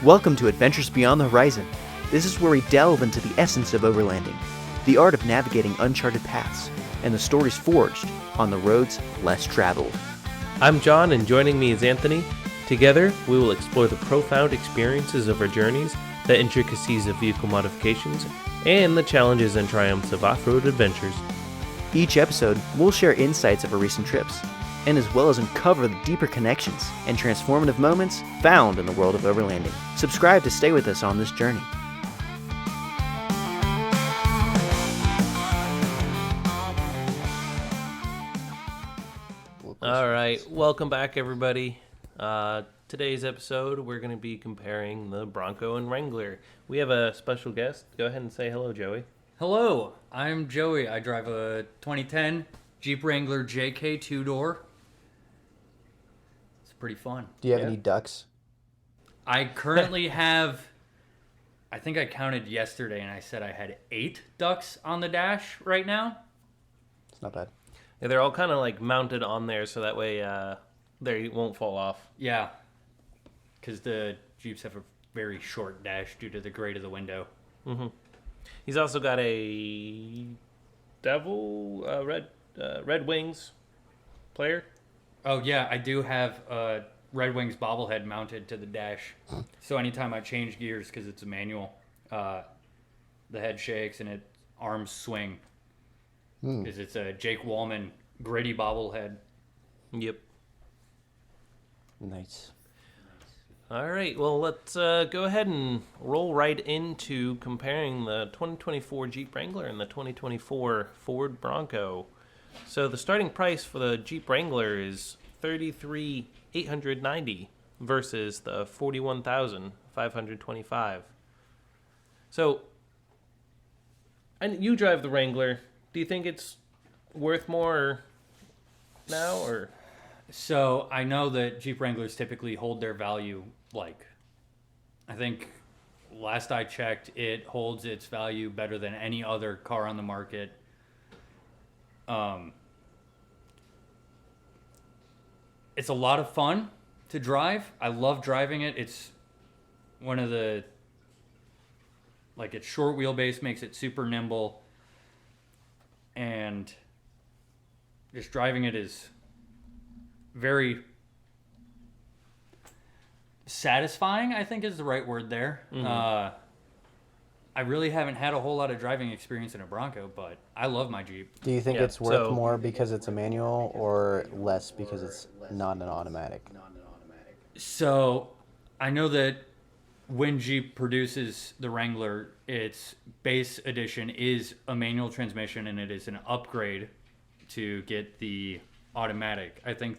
Welcome to Adventures Beyond the Horizon. This is where we delve into the essence of overlanding, the art of navigating uncharted paths, and the stories forged on the roads less traveled. I'm John, and joining me is Anthony. Together, we will explore the profound experiences of our journeys, the intricacies of vehicle modifications, and the challenges and triumphs of off-road adventures. Each episode, we'll share insights of our recent trips, and as well as uncover the deeper connections and transformative moments found in the world of overlanding. Subscribe to stay with us on this journey. All right, welcome back, everybody. Today's episode, we're going to be comparing the Bronco and Wrangler. We have a special guest. Go ahead and say hello, Joey. Hello, I'm Joey. I drive a 2010 Jeep Wrangler JK two-door. It's pretty fun. Do you have any ducks? I currently have, I think I counted yesterday and I said I had 8 ducks on the dash right now. It's not bad. Yeah, they're all kind of like mounted on there so that way they won't fall off. Yeah, because the Jeeps have a very short dash due to the grade of the window. Mm-hmm. He's also got a Devil Red Wings player. Oh yeah, I do have a Red Wings bobblehead mounted to the dash. So anytime I change gears, because it's a manual, the head shakes and arms swing. Because it's a Jake Wallman gritty bobblehead. Yep. Nice. All right, well, let's go ahead and roll right into comparing the 2024 Jeep Wrangler and the 2024 Ford Bronco. So the starting price for the Jeep Wrangler is $33,890 versus the $41,525. So, and you drive the Wrangler. Do you think it's worth more now, or? So I know that Jeep Wranglers typically hold their value, like, I think last I checked, it holds its value better than any other car on the market. It's a lot of fun to drive. I love driving it. It's one of the, like, its short wheelbase makes it super nimble. And just driving it is very satisfying, I think is the right word there. Mm-hmm. I really haven't had a whole lot of driving experience in a Bronco, but I love my Jeep. Do you think it's worth more because it's a manual or less because it's not an automatic? So I know that when Jeep produces the Wrangler, its base edition is a manual transmission, and it is an upgrade to get the automatic. I think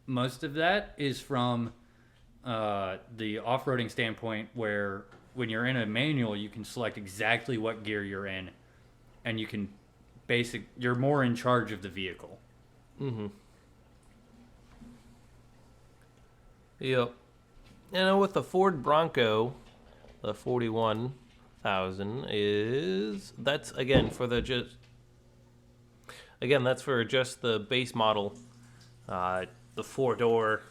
most of that is from the off-roading standpoint, where when you're in a manual, you can select exactly what gear you're in, and you can you're more in charge of the vehicle. Mm-hmm. Yep. And with the Ford Bronco, the 41,000 that's for just the base model, the 4-door,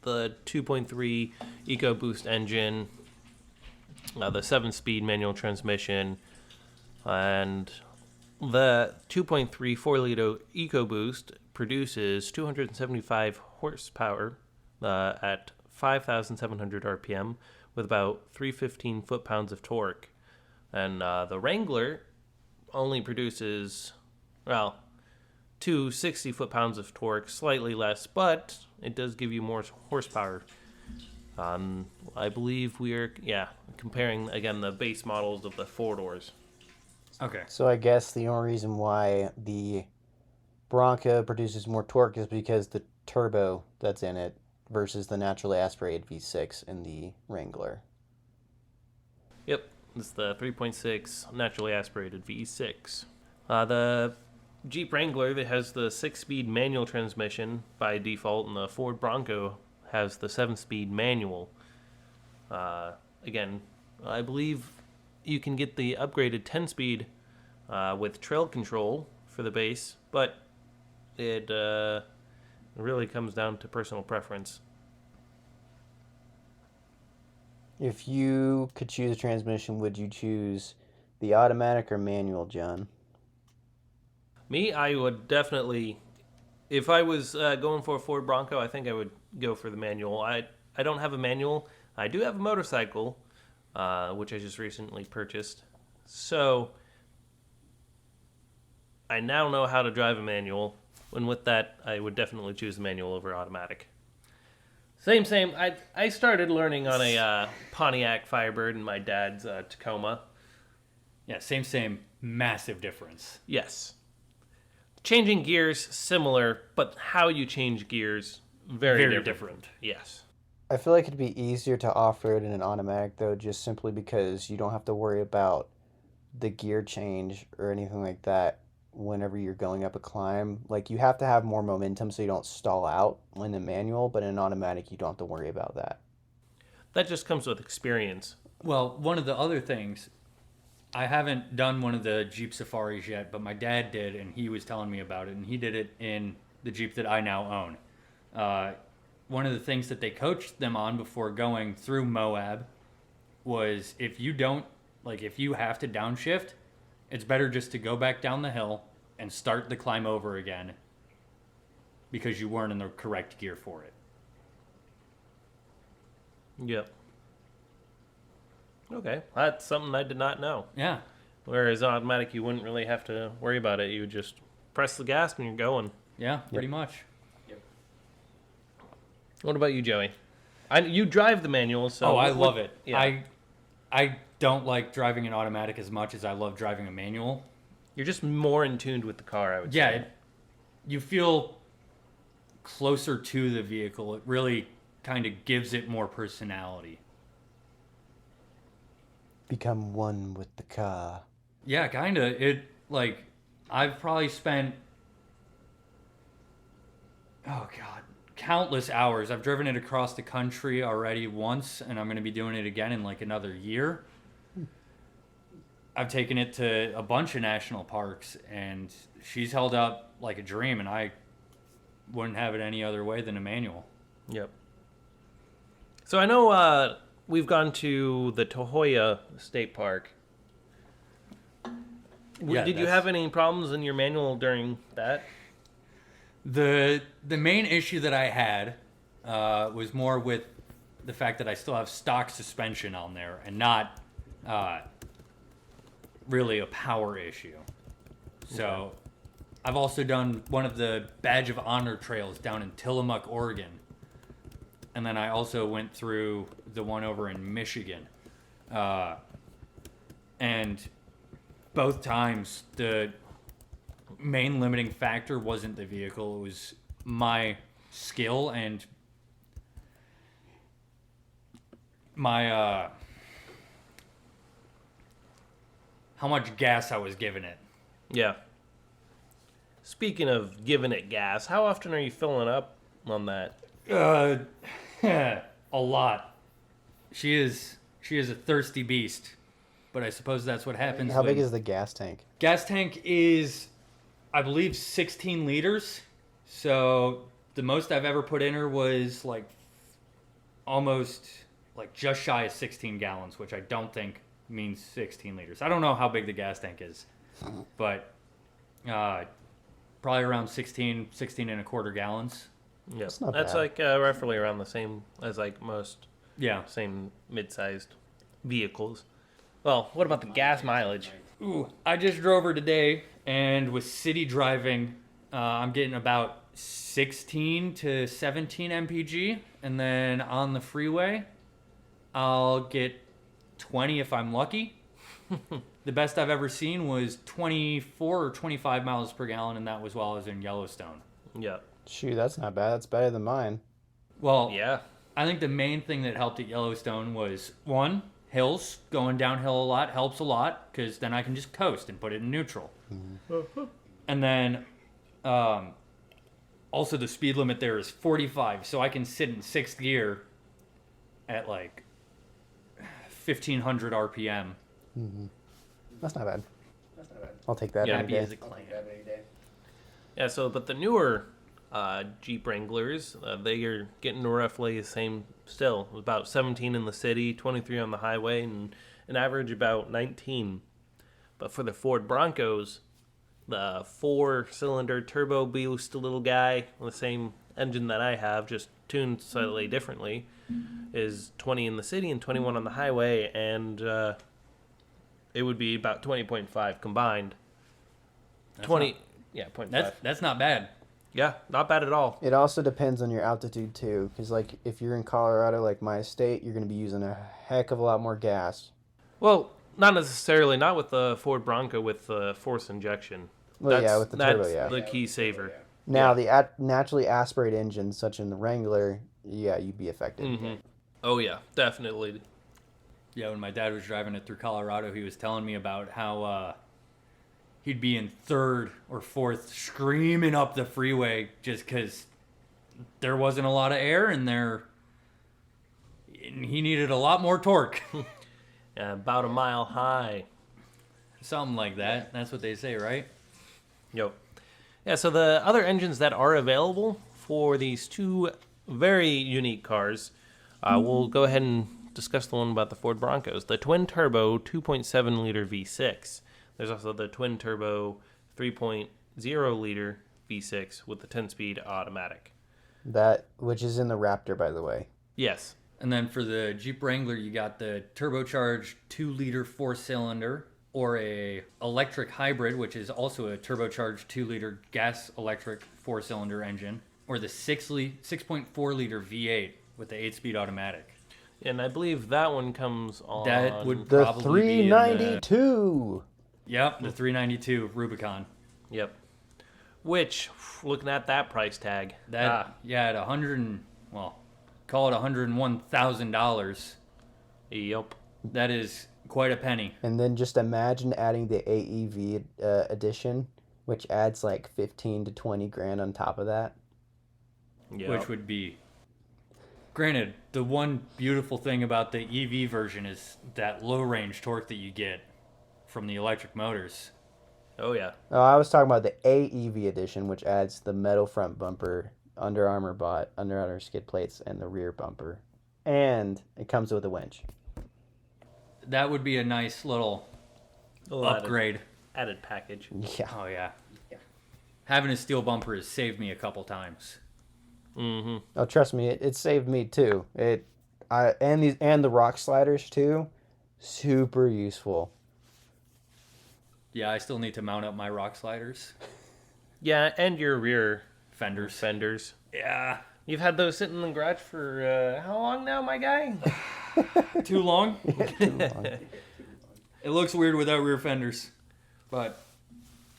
the 2.3 EcoBoost engine, the 7-speed manual transmission, and the 2.3 4-liter EcoBoost produces 275 horsepower at 5,700 RPM with about 315 foot-pounds of torque. And the Wrangler only produces, 260 foot-pounds of torque, slightly less, but it does give you more horsepower. I believe we're, comparing, again, the base models of the 4-doors. Okay. So I guess the only reason why the Bronco produces more torque is because the turbo that's in it versus the naturally aspirated V6 in the Wrangler. Yep, it's the 3.6 naturally aspirated V6. The Jeep Wrangler that has the 6-speed manual transmission by default, and the Ford Bronco has the 7-speed manual. Again, I believe you can get the upgraded 10-speed with trail control for the base, but it It really comes down to personal preference. If you could choose a transmission, would you choose the automatic or manual, John? Me, I would definitely, if I was going for a Ford Bronco, I think I would go for the manual. I don't have a manual. I do have a motorcycle, which I just recently purchased. So I now know how to drive a manual. And with that, I would definitely choose the manual over automatic. Same. I started learning on a Pontiac Firebird in my dad's Tacoma. Yeah, same. Massive difference. Yes. Changing gears, similar, but how you change gears, very different. Yes. I feel like it'd be easier to off-road in an automatic, though, just simply because you don't have to worry about the gear change or anything like that whenever you're going up a climb. Like, you have to have more momentum so you don't stall out in the manual, but in an automatic, you don't have to worry about that. That just comes with experience. Well, one of the other things, I haven't done one of the Jeep Safaris yet, but my dad did, and he was telling me about it, and he did it in the Jeep that I now own. One of the things that they coached them on before going through Moab was if you have to downshift, it's better just to go back down the hill and start the climb over again because you weren't in the correct gear for it. Yep. Okay, that's something I did not know. Yeah. Whereas automatic, you wouldn't really have to worry about it. You would just press the gas and you're going. Yeah, pretty much. What about you, Joey? You drive the manual, so... Oh, I love it. Yeah. I don't like driving an automatic as much as I love driving a manual. You're just more in tune with the car, I would say. Yeah, you feel closer to the vehicle. It really kind of gives it more personality. Become one with the car. Yeah, kind of. I've probably spent, countless hours. I've driven it across the country already once, and I'm going to be doing it again in like another year. I've taken it to a bunch of national parks, and she's held up like a dream, and I wouldn't have it any other way than a manual. Yep. So I know we've gone to the Tahoya State Park. Yeah, Did you have any problems in your manual during that? The main issue that I had was more with the fact that I still have stock suspension on there and not really a power issue. So Okay. I've also done one of the Badge of Honor trails down in Tillamook, Oregon. And then I also went through the one over in Michigan. And both times the main limiting factor wasn't the vehicle. It was my skill and my how much gas I was giving it. Yeah. Speaking of giving it gas, how often are you filling up on that? A lot. She is a thirsty beast, but I suppose that's what happens. How big is the gas tank? Gas tank is, I believe, 16 liters. So the most I've ever put in her was like almost like just shy of 16 gallons, which I don't think means 16 liters. I don't know how big the gas tank is, but probably around 16 and a quarter gallons. Yeah, That's not that's bad. like roughly around the same as like most Yeah. same mid-sized vehicles. Well, what about the gas mileage? Ooh, I just drove her today, and with city driving, I'm getting about 16 to 17 mpg, and then on the freeway, I'll get 20 if I'm lucky. The best I've ever seen was 24 or 25 miles per gallon, and that was while I was in Yellowstone. Yeah. Shoot, that's not bad. That's better than mine. Well, Yeah. I think the main thing that helped at Yellowstone was, one, hills. Going downhill a lot helps a lot, because then I can just coast and put it in neutral. And then also the speed limit there is 45, so I can sit in sixth gear at like 1500 RPM. That's not bad. I'll take that Yeah, any Happy day. as a clam. Yeah, so but the newer Jeep Wranglers. They are getting roughly the same still. About 17 in the city, 23 on the highway, and an average about 19. But for the Ford Broncos, the 4-cylinder turbo boost little guy, the same engine that I have, just tuned slightly differently, is 20 in the city and 21 on the highway, and it would be about 20.5 combined. That's 20, not- yeah, 0.5. That's not bad. Yeah, not bad at all. It also depends on your altitude too, because like if you're in Colorado, like my state, you're going to be using a heck of a lot more gas. Well, not necessarily, not with the Ford Bronco with the force injection. Well, yeah, with the turbo, that's yeah. the key saver. Now the naturally aspirated engines, such in the Wrangler, yeah, you'd be affected. Mm-hmm. Oh yeah, definitely. Yeah, when my dad was driving it through Colorado, he was telling me about how he'd be in third or fourth screaming up the freeway just because there wasn't a lot of air in there. And he needed a lot more torque. About a mile high. Something like that. That's what they say, right? Yep. Yeah, so the other engines that are available for these two very unique cars, we'll go ahead and discuss the one about the Ford Broncos. The twin-turbo 2.7-liter V6. There's also the twin-turbo 3.0-liter V6 with the 10-speed automatic. That, which is in the Raptor, by the way. Yes. And then for the Jeep Wrangler, you got the turbocharged 2-liter 4-cylinder or a electric hybrid, which is also a turbocharged 2-liter gas electric 4-cylinder engine, or the 6.4-liter V8 with the 8-speed automatic. And I believe that one comes on... That would The probably be in the... 392. Yep, the 392 Rubicon. Yep. Which, looking at that price tag... Yeah, at call it $101,000. Yep. That is quite a penny. And then just imagine adding the AEV edition, which adds like 15 to 20 grand on top of that. Yep. Which would be... Granted, the one beautiful thing about the EV version is that low-range torque that you get from the electric motors. Oh, yeah. Oh, I was talking about the AEV edition, which adds the metal front bumper, Under Armour skid plates, and the rear bumper. And it comes with a winch. That would be a nice little upgrade. Added package. Yeah. Oh, yeah. Having a steel bumper has saved me a couple times. Mm-hmm. Oh, trust me, it saved me too. And the rock sliders too, super useful. Yeah, I still need to mount up my rock sliders. Yeah, and your rear Fenders. Yeah. You've had those sitting in the garage for how long now, my guy? Too long? Too long. It looks weird without rear fenders. But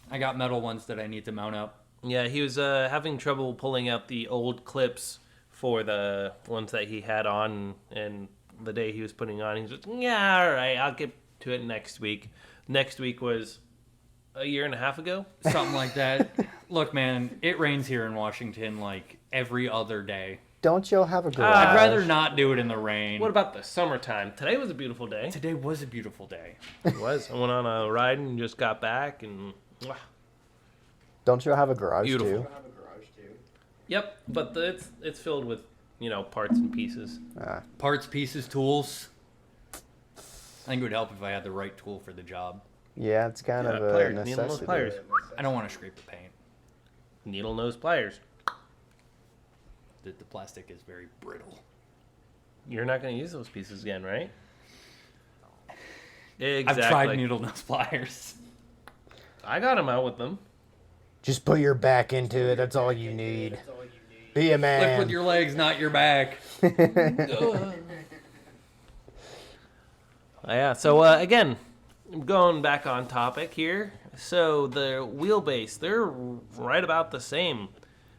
I got metal ones that I need to mount up. Yeah, he was having trouble pulling out the old clips for the ones that he had on, and the day he was putting on, he was just, yeah, all right, I'll get to it next week. Next week was a year and a half ago? Something like that. Look, man, it rains here in Washington like every other day. Don't y'all have a garage? I'd rather not do it in the rain. What about the summertime? Today was a beautiful day. Today was a beautiful day. It was. I went on a ride and just got back, and Don't y'all have a garage beautiful. too? Yep, but it's filled with, parts and pieces. Parts, pieces, tools. I think it would help if I had the right tool for the job. Yeah, it's kind of a pliers. Needle nose necessity. pliers. I don't want to scrape the paint. Needle nose pliers. The plastic is very brittle. You're not going to use those pieces again, right? Exactly. I've tried needle nose pliers. I got them out with them. Just put your back into it. That's all you need. Be a man. Lift with your legs, not your back. Yeah, so again, going back on topic here. So the wheelbase, they're right about the same.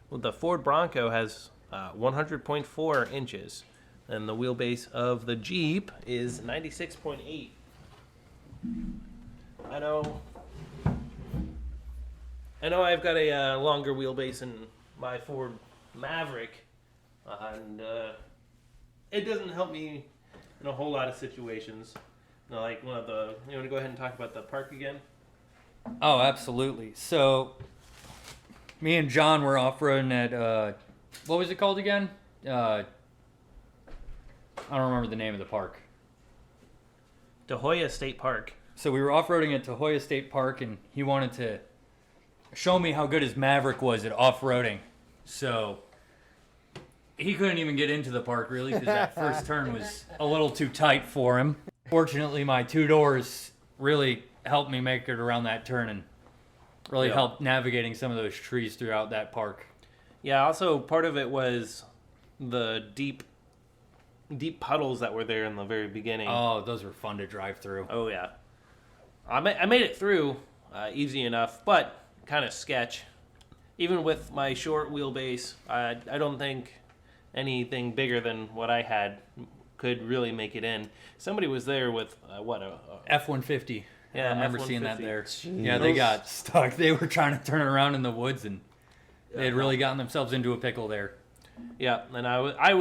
The Ford Bronco has 100.4 inches, and the wheelbase of the Jeep is 96.8. I know I've got a longer wheelbase in my Ford Maverick, and it doesn't help me in a whole lot of situations. You want to go ahead and talk about the park again? Oh, absolutely. So Me and John were off-roading at, what was it called again? I don't remember the name of the park. Tahoya State Park. So we were off-roading at Tahoya State Park, and he wanted to show me how good his Maverick was at off-roading. So he couldn't even get into the park, really, because that first turn was a little too tight for him. Fortunately, my two doors really helped me make it around that turn and really helped navigating some of those trees throughout that park. Yeah, also part of it was the deep puddles that were there in the very beginning. Oh, those were fun to drive through. Oh, yeah. I made it through easy enough, but kind of sketch. Even with my short wheelbase, I don't think anything bigger than what I had could really make it in. Somebody was there with, F-150. Yeah, I remember F-150. seeing that there. Jeez. Yeah, they got stuck. They were trying to turn around in the woods, and they had really gotten themselves into a pickle there. Yeah, and I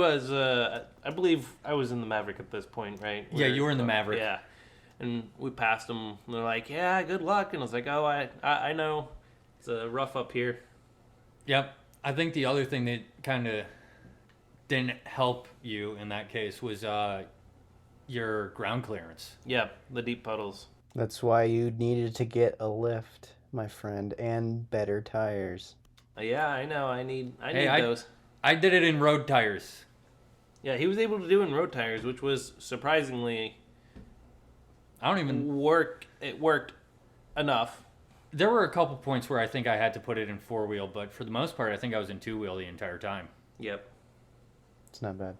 believe I was in the Maverick at this point, right? Yeah, you were in the Maverick. Yeah, and we passed them. And they're like, "Yeah, good luck." And I was like, "Oh, I know, it's rough up here." Yep. I think the other thing that kind of didn't help you in that case was your ground clearance. Yeah, the deep puddles. That's why you needed to get a lift, my friend, and better tires. Yeah, I know. I need Hey, those. I did it in road tires. Yeah, he was able to do it in road tires, which was surprisingly I don't even... It worked enough. There were a couple points where I think I had to put it in four-wheel, but for the most part, I think I was in two-wheel the entire time. Yep. It's not bad.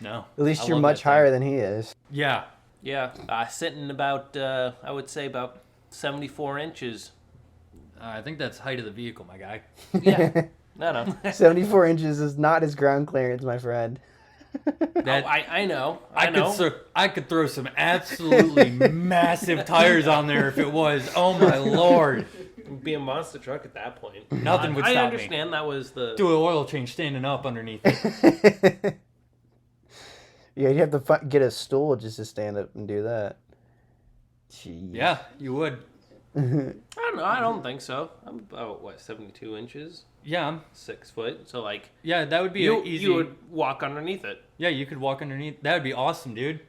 No. At least I you're love much that thing. higher than he is. Yeah. Yeah, sitting about, I would say about 74 inches. I think that's height of the vehicle, my guy. Yeah. No. 74 inches is not his ground clearance, my friend. That I know. I know. I could throw some absolutely massive tires on there if it was. Oh my lord! Be a monster truck at that point. Nothing would I stop understand that was the. Do an oil change standing up underneath it. Yeah, you'd have to get a stool just to stand up and do that. Jeez. Yeah, you would. I don't know. I don't think so. I'm about 72 inches, Yeah, 6 foot. So like, yeah, that would be easy. You would walk underneath it. Yeah, you could walk underneath. That would be awesome, dude.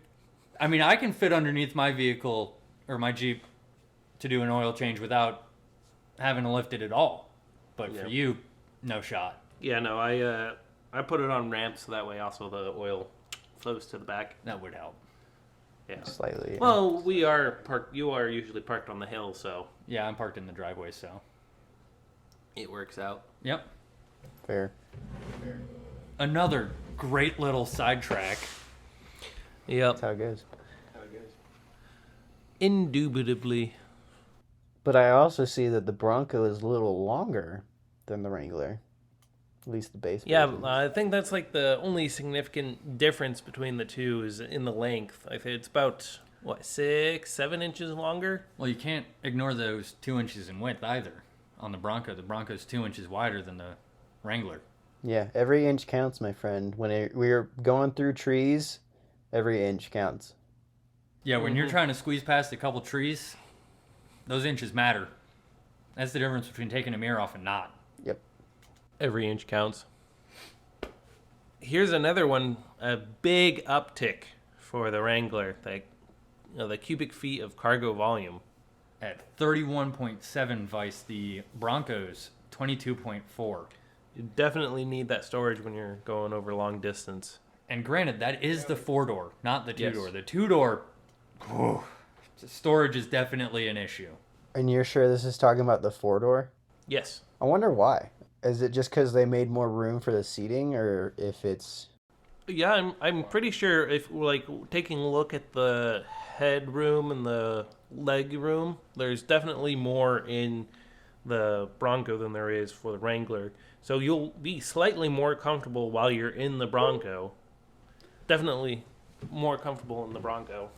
I mean, I can fit underneath my vehicle or my Jeep to do an oil change without having to lift it at all. But for you, no shot. Yeah, no. I put it on ramps so that way also the oil flows to the back. That would help. Yeah. Slightly. Yeah. Well, we are parked. You are usually parked on the hill, so Yeah, I'm parked in the driveway, so. it works out. Yep. Fair. Another great little sidetrack. Yep. That's how it goes. Indubitably. But I also see that the Bronco is a little longer than the Wrangler. At least the base Yeah, version. I think that's like the only significant difference between the two is in the length. I think it's about, 6-7 inches longer? Well, you can't ignore those 2 inches in width either. On the Bronco, the Bronco's 2 inches wider than the Wrangler. Yeah, every inch counts, my friend. When we're going through trees, every inch counts. Yeah, when you're trying to squeeze past a couple trees, those inches matter. That's the difference between taking a mirror off and not. Yep. Every inch counts. Here's another one, a big uptick for the Wrangler, the cubic feet of cargo volume. At 31.7 vice, the Bronco's 22.4. You definitely need that storage when you're going over long distance. And granted, that is the four-door, not the two-door. Yes. The two-door, storage is definitely an issue. And you're sure this is talking about the four-door? Yes. I wonder why. Is it just because they made more room for the seating, or if it's... Yeah, I'm pretty sure if like taking a look at the head room and the leg room, there's definitely more in the Bronco than there is for the Wrangler. So you'll be slightly more comfortable while you're in the Bronco. Definitely more comfortable in the Bronco.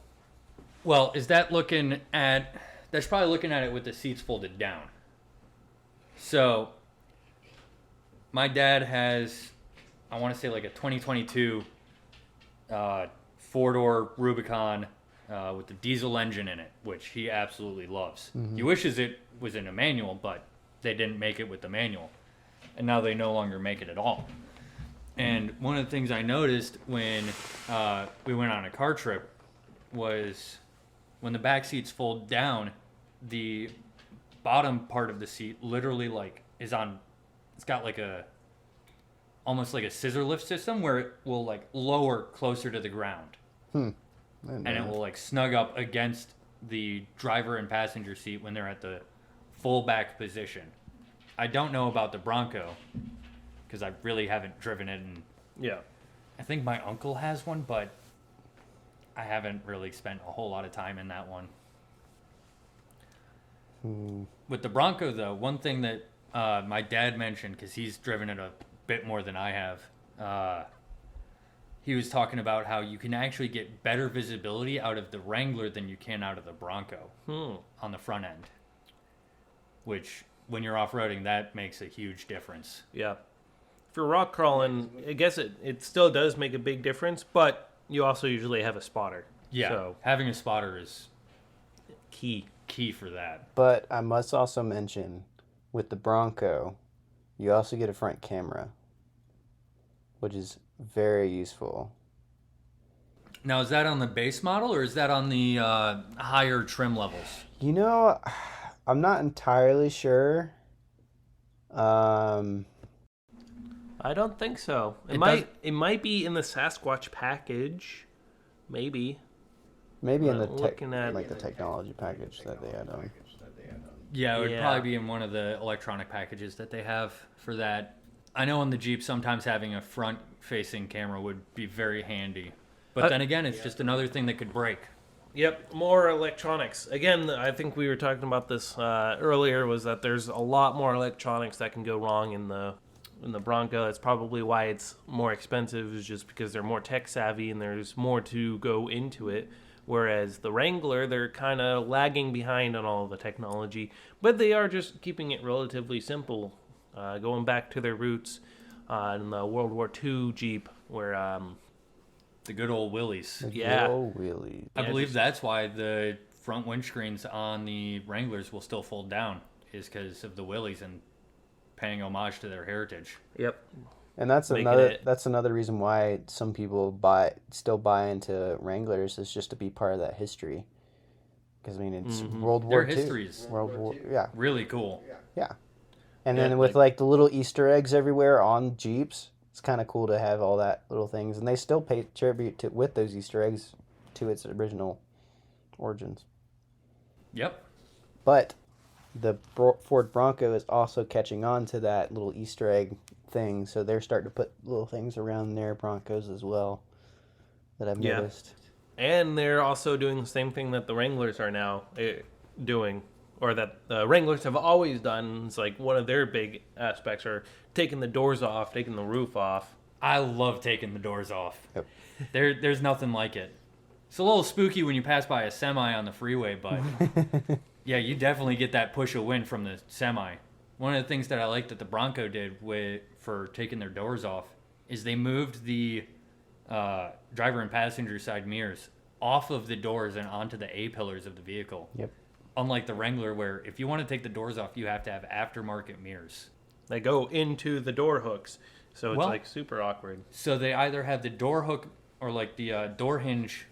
Well, is that looking at... That's probably looking at it with the seats folded down. So, my dad has, I want to say like a 2022 four-door Rubicon with the diesel engine in it, which he absolutely loves. He wishes it was in a manual, but they didn't make it with the manual. And now they no longer make it at all. And one of the things I noticed when we went on a car trip was when the back seats fold down, the bottom part of the seat literally like is on, it's got like a, almost like a scissor lift system where it will like lower closer to the ground. And it will like snug up against the driver and passenger seat when they're at the full back position. I don't know about the Bronco because I really haven't driven it, and Yeah. I think my uncle has one, but I haven't really spent a whole lot of time in that one. With the Bronco, though, one thing that my dad mentioned, because he's driven it a bit more than I have, he was talking about how you can actually get better visibility out of the Wrangler than you can out of the Bronco on the front end. Which, when you're off-roading, that makes a huge difference. Yeah. For rock crawling, I guess it still does make a big difference, but you also usually have a spotter. Yeah, So, having a spotter is key. key for that. But I must also mention, with the Bronco, you also get a front camera, which is very useful. Now, is that on the base model, or is that on the higher trim levels? You know, I'm not entirely sure. I don't think so. It might be in the Sasquatch package. Maybe. Maybe in the looking at the technology package that they had on. Yeah, it would Yeah. probably be in one of the electronic packages that they have for that. I know on the Jeep, sometimes having a front-facing camera would be very handy. But then again, it's just another thing that could break. Yep, more electronics. Again, I think we were talking about this earlier, was that there's a lot more electronics that can go wrong in the Bronco. That's probably why it's more expensive, is just because they're more tech savvy and there's more to go into it. Whereas the Wrangler, they're kind of lagging behind on all of the technology, but they are just keeping it relatively simple, going back to their roots in the World War II Jeep, where The good old wheelies. Yeah. Oh, really? I believe that's why the front windscreens on the Wranglers will still fold down, is because of the wheelies and paying homage to their heritage. Yep. And that's Making another it- that's another reason why some people still buy into Wranglers, is just to be part of that history. Because I mean, it's World War Their II. history is World War, yeah, really cool. yeah. And Yeah, then with like- like the little Easter eggs everywhere on Jeeps, it's kind of cool to have all that little things, and they still pay tribute to with those Easter eggs to its original origins. Yep. But the Ford Bronco is also catching on to that little Easter egg thing, so they're starting to put little things around their Broncos as well that I've Yeah. noticed. And they're also doing the same thing that the Wranglers are now doing, or that the Wranglers have always done. It's like one of their big aspects are taking the doors off, taking the roof off. I love taking the doors off. Yep. There's nothing like it. It's a little spooky when you pass by a semi on the freeway, but yeah, you definitely get that push of wind from the semi. One of the things that I like that the Bronco did for taking their doors off is they moved the driver and passenger side mirrors off of the doors and onto the A-pillars of the vehicle. Yep. Unlike the Wrangler, where if you want to take the doors off, you have to have aftermarket mirrors. They go into the door hooks, so it's Well- like super awkward. So they either have the door hook or like the door hinge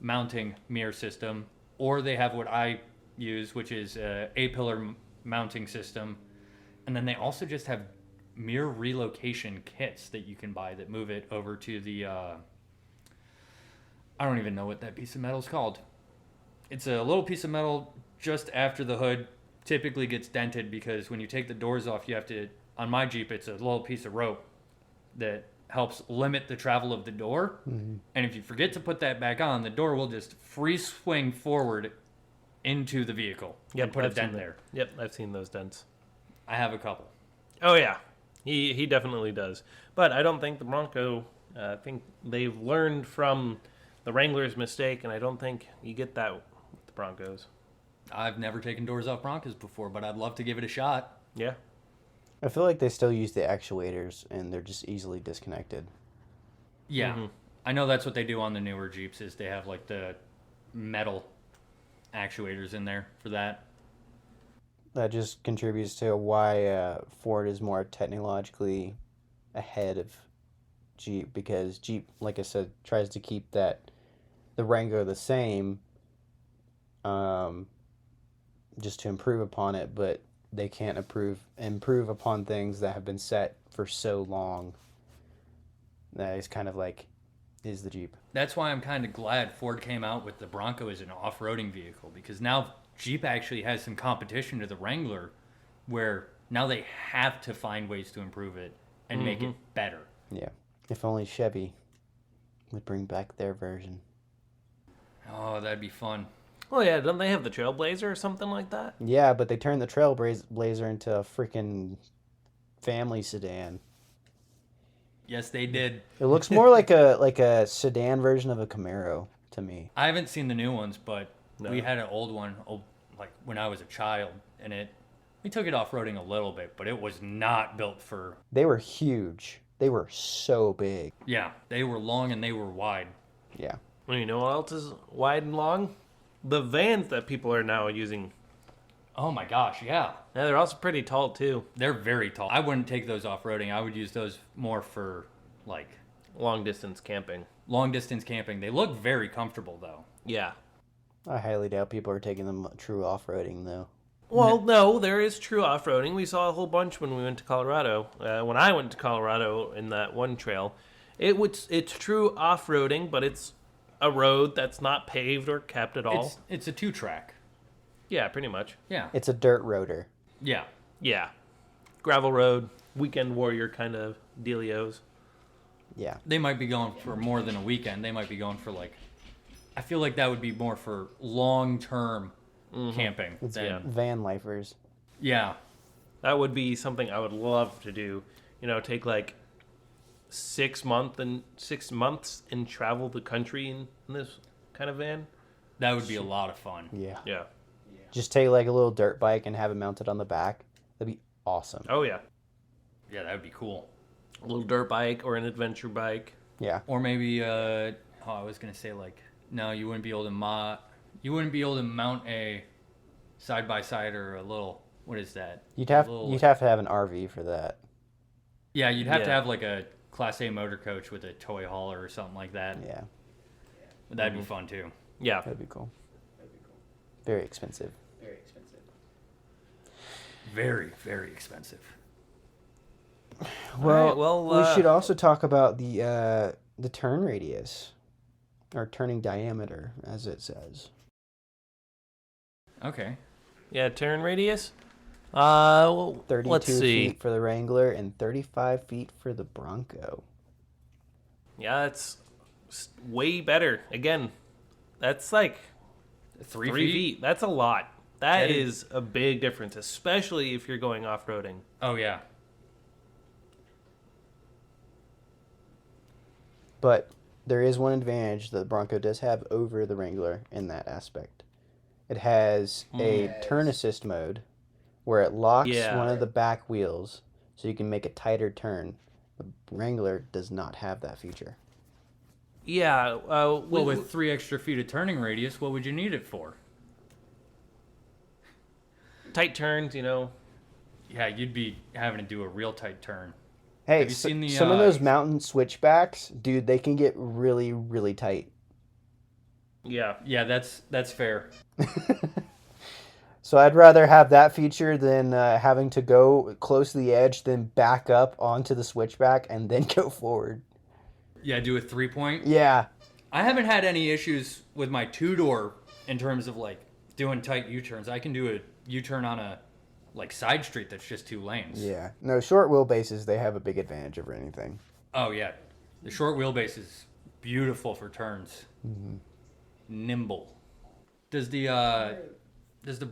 mounting mirror system, or they have what I use, which is a A-pillar mounting system. And then they also just have mirror relocation kits that you can buy that move it over to the, I don't even know what that piece of metal is called. It's a little piece of metal just after the hood, typically gets dented because when you take the doors off, you have to, on my Jeep, it's a little piece of rope that helps limit the travel of the door. And if you forget to put that back on, the door will just free swing forward into the vehicle and put a I've seen dent that. there. Yep, I've seen those dents. I have a couple. Oh yeah, he definitely does. But I don't think the Bronco. I think they've learned from the Wrangler's mistake, and I don't think you get that with the Broncos. I've never taken doors off Broncos before, but I'd love to give it a shot. Yeah. I feel like they still use the actuators, and they're just easily disconnected. Yeah. I know that's what they do on the newer Jeeps, is they have like the metal actuators in there for that. that just contributes to why Ford is more technologically ahead of Jeep, because Jeep, like I said, tries to keep the Wrangler the same, um, just to improve upon it, but they can't improve upon things that have been set for so long. That is kind of like is the Jeep. That's why I'm kind of glad Ford came out with the Bronco as an off-roading vehicle, because now Jeep actually has some competition to the Wrangler, where now they have to find ways to improve it and make it better. Yeah. If only Chevy would bring back their version. Oh, that'd be fun. Oh yeah, don't they have the Trailblazer or something like that? Yeah, but they turned the Trailblazer into a freaking family sedan. Yes, they did. It looks more like a sedan version of a Camaro to me. I haven't seen the new ones, but No. we had an old one, like when I was a child, and we took it off-roading a little bit, but it was not built for... They were huge. They were so big. Yeah, they were long and they were wide. Yeah. Well, you know what else is wide and long? The vans that people are now using. Oh my gosh, yeah. Yeah, they're also pretty tall too. They're very tall. I wouldn't take those off-roading. I would use those more for, like, Long distance camping. long-distance camping. They look very comfortable, though. Yeah. I highly doubt people are taking them true off-roading, though. Well, no, there is true off-roading. We saw a whole bunch when we went to Colorado. When I went to Colorado in that one trail, it's true off-roading, but it's a road that's not paved or kept at all. It's a two-track. Yeah, pretty much. Yeah. It's a dirt roader. Yeah. Yeah. Gravel road, weekend warrior kind of dealios. Yeah. They might be going for more than a weekend. They might be going for, like... I feel like that would be more for long-term camping. It's Yeah. van lifers. Yeah. That would be something I would love to do. You know, take like 6 months and travel the country in this kind of van. That would be a lot of fun. Yeah. Yeah. Just take like a little dirt bike and have it mounted on the back. That'd be awesome. Oh yeah. Yeah, that would be cool. A little dirt bike or an adventure bike. Yeah. Or maybe, I was going to say, like, no, you wouldn't be able to mount a side-by-side or a little, what is that? You'd have A little- to have an RV for that. Yeah, you'd have to Yeah. have, like, a Class A motor coach with a toy hauler or something like that. Yeah. That'd be fun, too. Yeah. That'd be cool. Very expensive. Very, very expensive. Well, right, well, we should also talk about the turn radius, or turning diameter, as it says. Okay. Yeah, turn radius. Well, 32 let's see. feet for the Wrangler and 35 feet for the Bronco. Yeah, it's way better. Again, that's like 3 3 feet? feet. That's a lot. That That is a big difference, especially if you're going off-roading. Oh, yeah. But there is one advantage that the Bronco does have over the Wrangler in that aspect. It has a turn assist mode where it locks one of the back wheels so you can make a tighter turn. The Wrangler does not have that feature. Yeah. Well, with 3 extra feet of turning radius, what would you need it for? tight turns, you know. Yeah, you'd be having to do a real tight turn. Hey, Have you seen the, some of those mountain switchbacks, dude, they can get really, really tight. Yeah. Yeah, that's fair. So I'd rather have that feature than having to go close to the edge, then back up onto the switchback, and then go forward. Yeah, do a 3-point. Yeah. I haven't had any issues with my 2-door in terms of like doing tight U-turns. I can do a U-turn on a like side street that's just 2 lanes. Yeah. No, short wheelbases, they have a big advantage over anything. Oh yeah, the short wheelbase is beautiful for turns. Mm-hmm. Nimble. Does the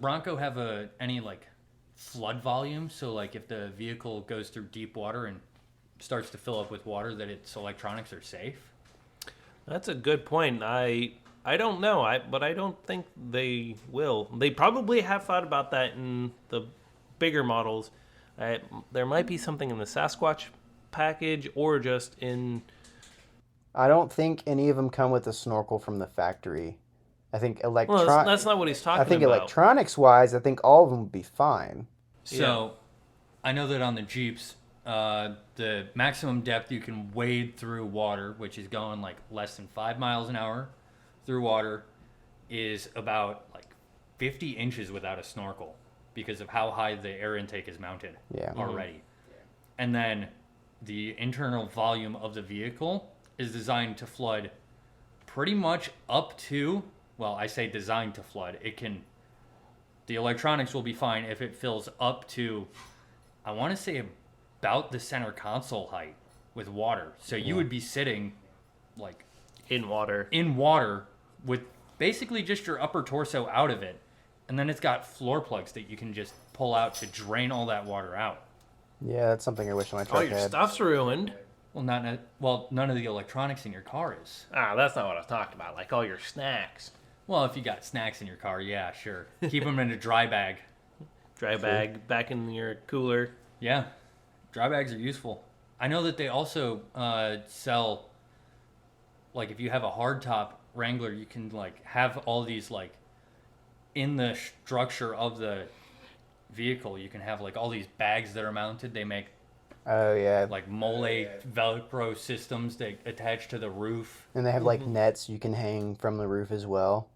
Bronco have any like flood volume? So like if the vehicle goes through deep water and starts to fill up with water, that its electronics are safe? That's a good point. I don't know, but I don't think they will. They probably have thought about that in the bigger models. There might be something in the Sasquatch package or just in... I don't think any of them come with a snorkel from the factory. I think Well, that's not what he's talking I think about. electronics wise, I think all of them would be fine. So, I know that on the Jeeps, the maximum depth you can wade through water, which is going like less than 5 miles an hour through water, is about like 50 inches without a snorkel because of how high the air intake is mounted already. And then the internal volume of the vehicle is designed to flood pretty much up to, well, I say designed to flood. The electronics will be fine if it fills up to, I want to say about the center console height with water. So you would be sitting like in water with basically just your upper torso out of it. And then it's got floor plugs that you can just pull out to drain all that water out. Yeah, that's something I wish my All truck your had. stuff's ruined. Well, none of the electronics in your car is. That's not what I was talking about. Like all your snacks. Well, if you got snacks in your car, yeah, sure. Keep them in a dry bag. Dry bag back in your cooler. Yeah, dry bags are useful. I know that they also sell, like if you have a hardtop Wrangler, you can like have all these like in the structure of the vehicle, you can have like all these bags that are mounted. They make Oh yeah, like mole Velcro systems that attach to the roof. and they have like nets you can hang from the roof as well.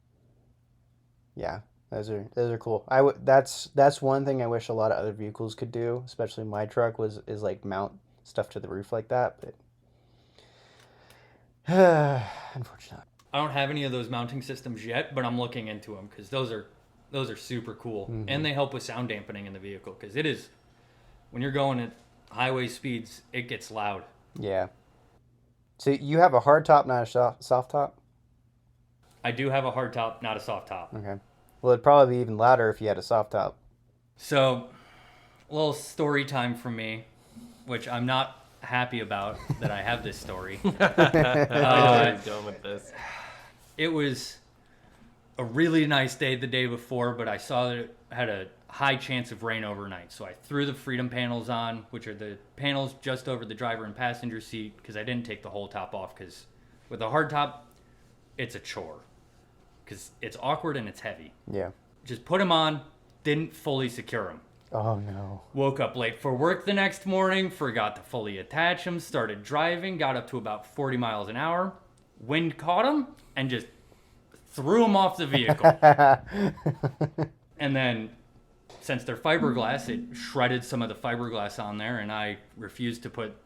Yeah, those are cool. That's one thing I wish a lot of other vehicles could do, especially my truck is like mount stuff to the roof like that, but unfortunately. I don't have any of those mounting systems yet, but I'm looking into them because those are super cool, and they help with sound dampening in the vehicle because it is, when you're going at highway speeds, it gets loud. Yeah. So you have a hard top, not a soft top? I do have a hard top, not a soft top. Okay. Well, it'd probably be even louder if you had a soft top. So, a little story time from me, which I'm not happy about that I have this story. I know where he's going with this. It was a really nice day the day before, but I saw that it had a high chance of rain overnight. So I threw the freedom panels on, which are the panels just over the driver and passenger seat, because I didn't take the whole top off, because with a hard top, it's a chore. Because it's awkward and it's heavy. Yeah. Just put them on, didn't fully secure them. Oh, no. Woke up late for work the next morning, forgot to fully attach them, started driving, got up to about 40 miles an hour. Wind caught them and just threw them off the vehicle. And then, since they're fiberglass, it shredded some of the fiberglass on there, and I refused to put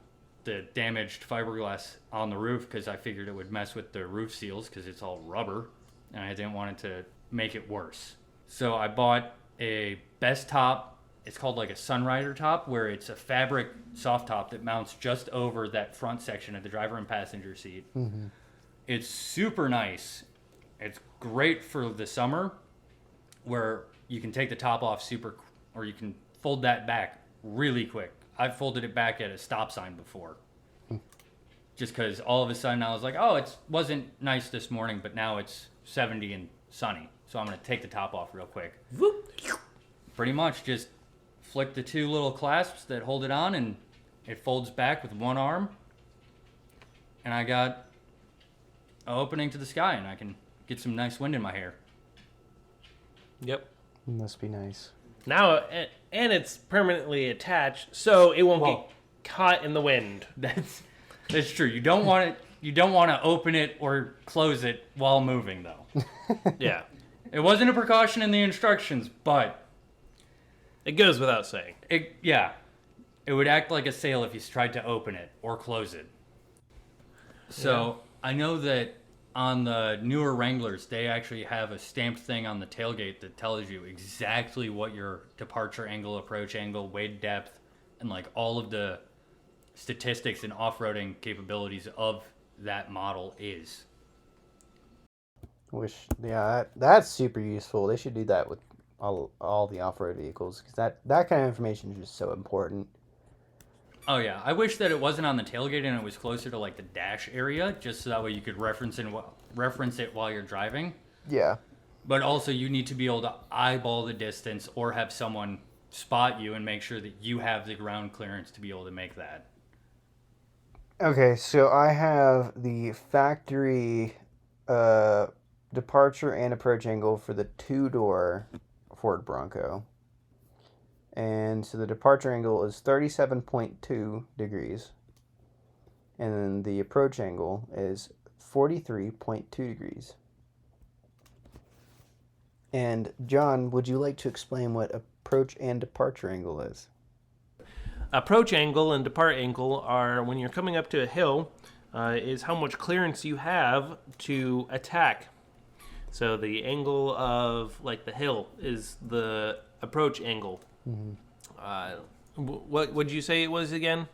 the damaged fiberglass on the roof because I figured it would mess with the roof seals because it's all rubber, and I didn't want it to make it worse. So I bought a best top. It's called like a Sunrider top, where it's a fabric soft top that mounts just over that front section of the driver and passenger seat. Mm-hmm. It's super nice. It's great for the summer, where you can take the top off or you can fold that back really quick. I've folded it back at a stop sign before. Just because all of a sudden I was like, oh, it wasn't nice this morning, but now it's 70 and sunny. So I'm going to take the top off real quick. Pretty much just flick the two little clasps that hold it on, and it folds back with one arm. And I got an opening to the sky, and I can get some nice wind in my hair. Yep. Must be nice. Now, and it's permanently attached, so it won't get caught in the wind. That's true. You don't want to open it or close it while moving, though. Yeah. It wasn't a precaution in the instructions, but It goes without saying. it would act like a sail if you tried to open it or close it. So I know that on the newer Wranglers, they actually have a stamped thing on the tailgate that tells you exactly what your departure angle, approach angle, weight depth, and like all of the statistics and off-roading capabilities of that model is. That's super useful. They should do that with all the off-road vehicles, because that kind of information is just so important. Oh yeah, I wish that it wasn't on the tailgate and it was closer to like the dash area, just so that way you could reference it while you're driving. Yeah. But also you need to be able to eyeball the distance or have someone spot you and make sure that you have the ground clearance to be able to make that. Okay, so I have the factory departure and approach angle for the two-door Ford Bronco. And so the departure angle is 37.2 degrees. And then the approach angle is 43.2 degrees. And John, would you like to explain what approach and departure angle is? Approach angle and depart angle are when you're coming up to a hill, is how much clearance you have to attack. So the angle of like the hill is the approach angle. Mm-hmm. What would you say it was again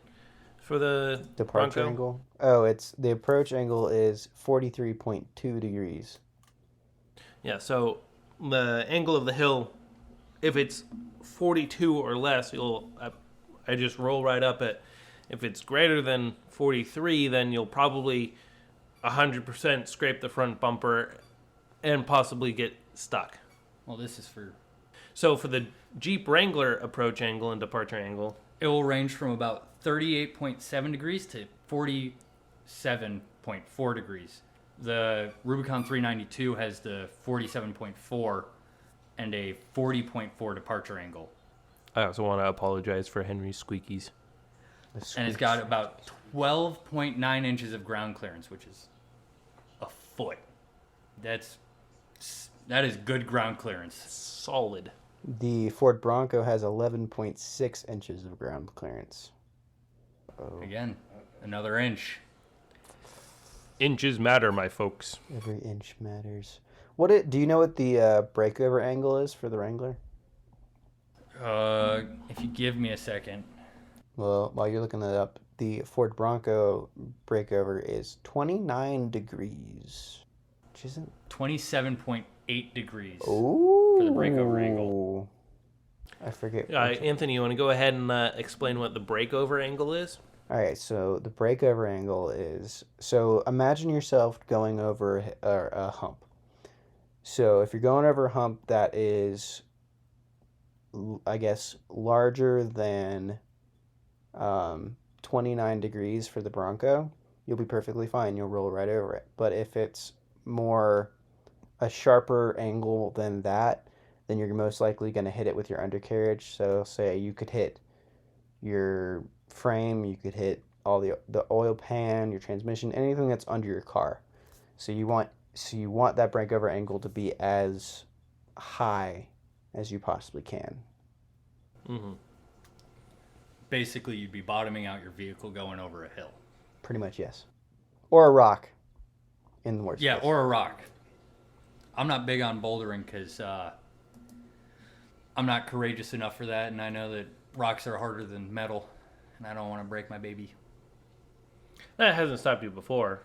for the departure Bronco? Angle? Oh, it's the approach angle is 43.2 degrees. Yeah, so the angle of the hill, if it's 42 or less, I just roll right up it. If it's greater than 43, then you'll probably 100% scrape the front bumper and possibly get stuck. Well, this is for... So for the Jeep Wrangler approach angle and departure angle, it will range from about 38.7 degrees to 47.4 degrees. The Rubicon 392 has the 47.4 and a 40.4 departure angle. I also want to apologize for Henry's squeakies. And it's got about 12.9 inches of ground clearance, which is a foot. That is good ground clearance. Solid. The Ford Bronco has 11.6 inches of ground clearance. Oh. Again, another inch. Inches matter, my folks. Every inch matters. Do you know what the breakover angle is for the Wrangler? If you give me a second. Well, while you're looking that up, the Ford Bronco breakover is 29 degrees, which isn't 27.8 degrees for the breakover angle. I forget. Anthony, you want to go ahead and explain what the breakover angle is? All right, so the breakover angle is, so imagine yourself going over a hump. So if you're going over a hump that is, I guess, larger than 29 degrees for the Bronco, you'll be perfectly fine. You'll roll right over it. But if it's a sharper angle than that, then you're most likely going to hit it with your undercarriage. So say you could hit your frame, you could hit all the oil pan, your transmission, anything that's under your car. So you want that breakover angle to be as high as you possibly can. Mm-hmm. Basically, you'd be bottoming out your vehicle going over a hill. Pretty much, yes. Or a rock, in the worst case. Or a rock. I'm not big on bouldering because I'm not courageous enough for that, and I know that rocks are harder than metal, and I don't want to break my baby. That hasn't stopped you before.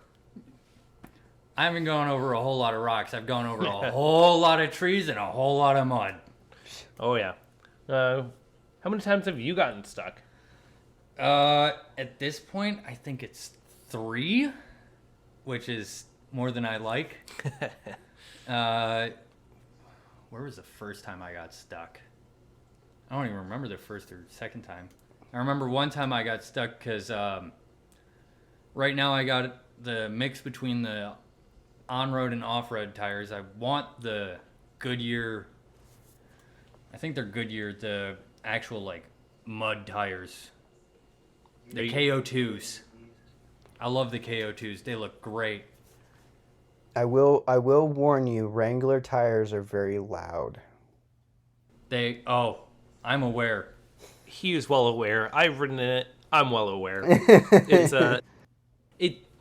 I haven't gone over a whole lot of rocks. I've gone over a whole lot of trees and a whole lot of mud. Oh, yeah. How many times have you gotten stuck? At this point, I think it's 3, which is more than I like. Where was the first time I got stuck? I don't even remember the first or second time. I remember one time I got stuck because right now I got the mix between the on-road and off-road tires. I want the Goodyear, I think they're Goodyear, the actual like mud tires. The KO2s. I love the KO2s. They look great. I will warn you, Wrangler tires are very loud. I'm aware. He is well aware. I've ridden in it. I'm well aware. It's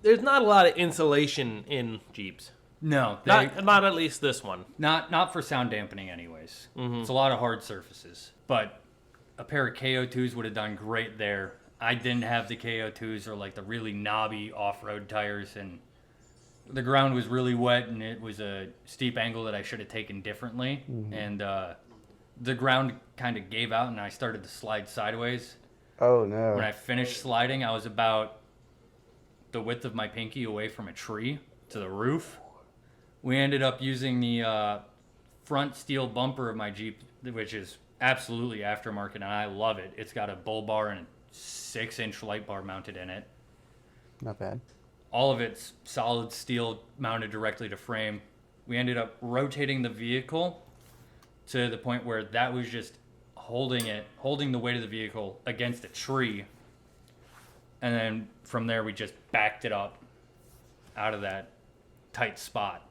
there's not a lot of insulation in Jeeps. No, not at least this one. Not for sound dampening, anyways. Mm-hmm. It's a lot of hard surfaces. But a pair of KO2s would have done great there. I didn't have the KO2s or like the really knobby off-road tires, and the ground was really wet, and it was a steep angle that I should have taken differently. Mm-hmm. And the ground kind of gave out, and I started to slide sideways. Oh, no. When I finished sliding, I was about the width of my pinky away from a tree to the roof. We ended up using the front steel bumper of my Jeep, which is absolutely aftermarket, and I love it. It's got a bull bar and a 6-inch light bar mounted in it. Not bad. All of it's solid steel mounted directly to frame. we ended up rotating the vehicle to the point where that was just holding the weight of the vehicle against a tree. And then from there, we just backed it up out of that tight spot.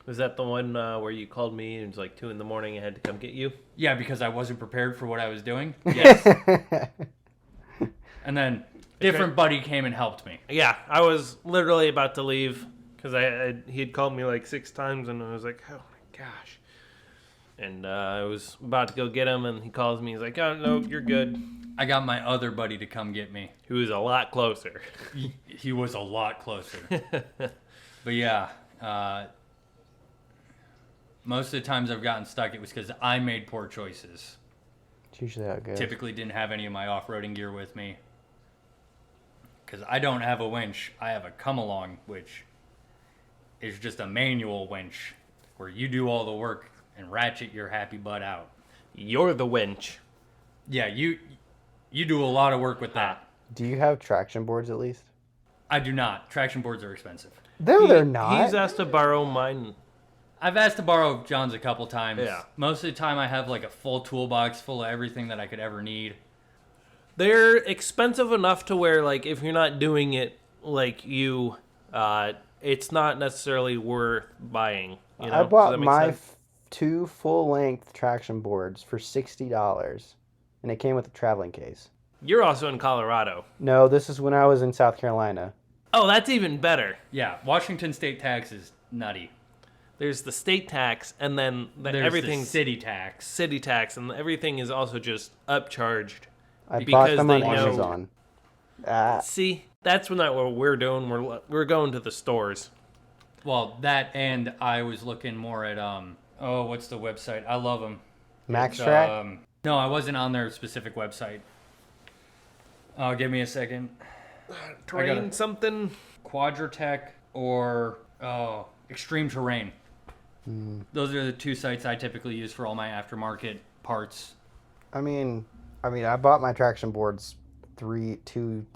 Was that the one where you called me and it was like 2 a.m. I had to come get you? Yeah, because I wasn't prepared for what I was doing. Yes. And then different buddy came and helped me. Yeah, I was literally about to leave because he had called me like 6 times and I was like, oh my gosh. And I was about to go get him and he calls me. He's like, oh, no, you're good. I got my other buddy to come get me. Who was a lot closer. He was a lot closer. But yeah, most of the times I've gotten stuck, it was because I made poor choices. It's usually how it goes. Typically didn't have any of my off-roading gear with me. Because I don't have a winch. I have a come-along, which is just a manual winch where you do all the work and ratchet your happy butt out. You're the winch. Yeah, you do a lot of work with that. Do you have traction boards at least? I do not. Traction boards are expensive. No, they're not. He's asked to borrow mine. I've asked to borrow John's a couple times. Yeah. Most of the time I have like a full toolbox full of everything that I could ever need. They're expensive enough to where, like, if you're not doing it like you, it's not necessarily worth buying. You know? I bought my sense? 2 full-length traction boards for $60, and it came with a traveling case. You're also in Colorado. No, this is when I was in South Carolina. Oh, that's even better. Yeah, Washington state tax is nutty. There's the state tax, and then There's everything's the city tax. city tax, and everything is also just upcharged. I Because bought them they on know- Amazon. See, that's not what we're doing. We're going to the stores. Well, that and I was looking more at what's the website? I love them. MaxTrack? No, I wasn't on their specific website. Oh, give me a second. Terrain something. Quadratech or Extreme Terrain. Those are the 2 sites I typically use for all my aftermarket parts. I mean, I bought my traction boards 3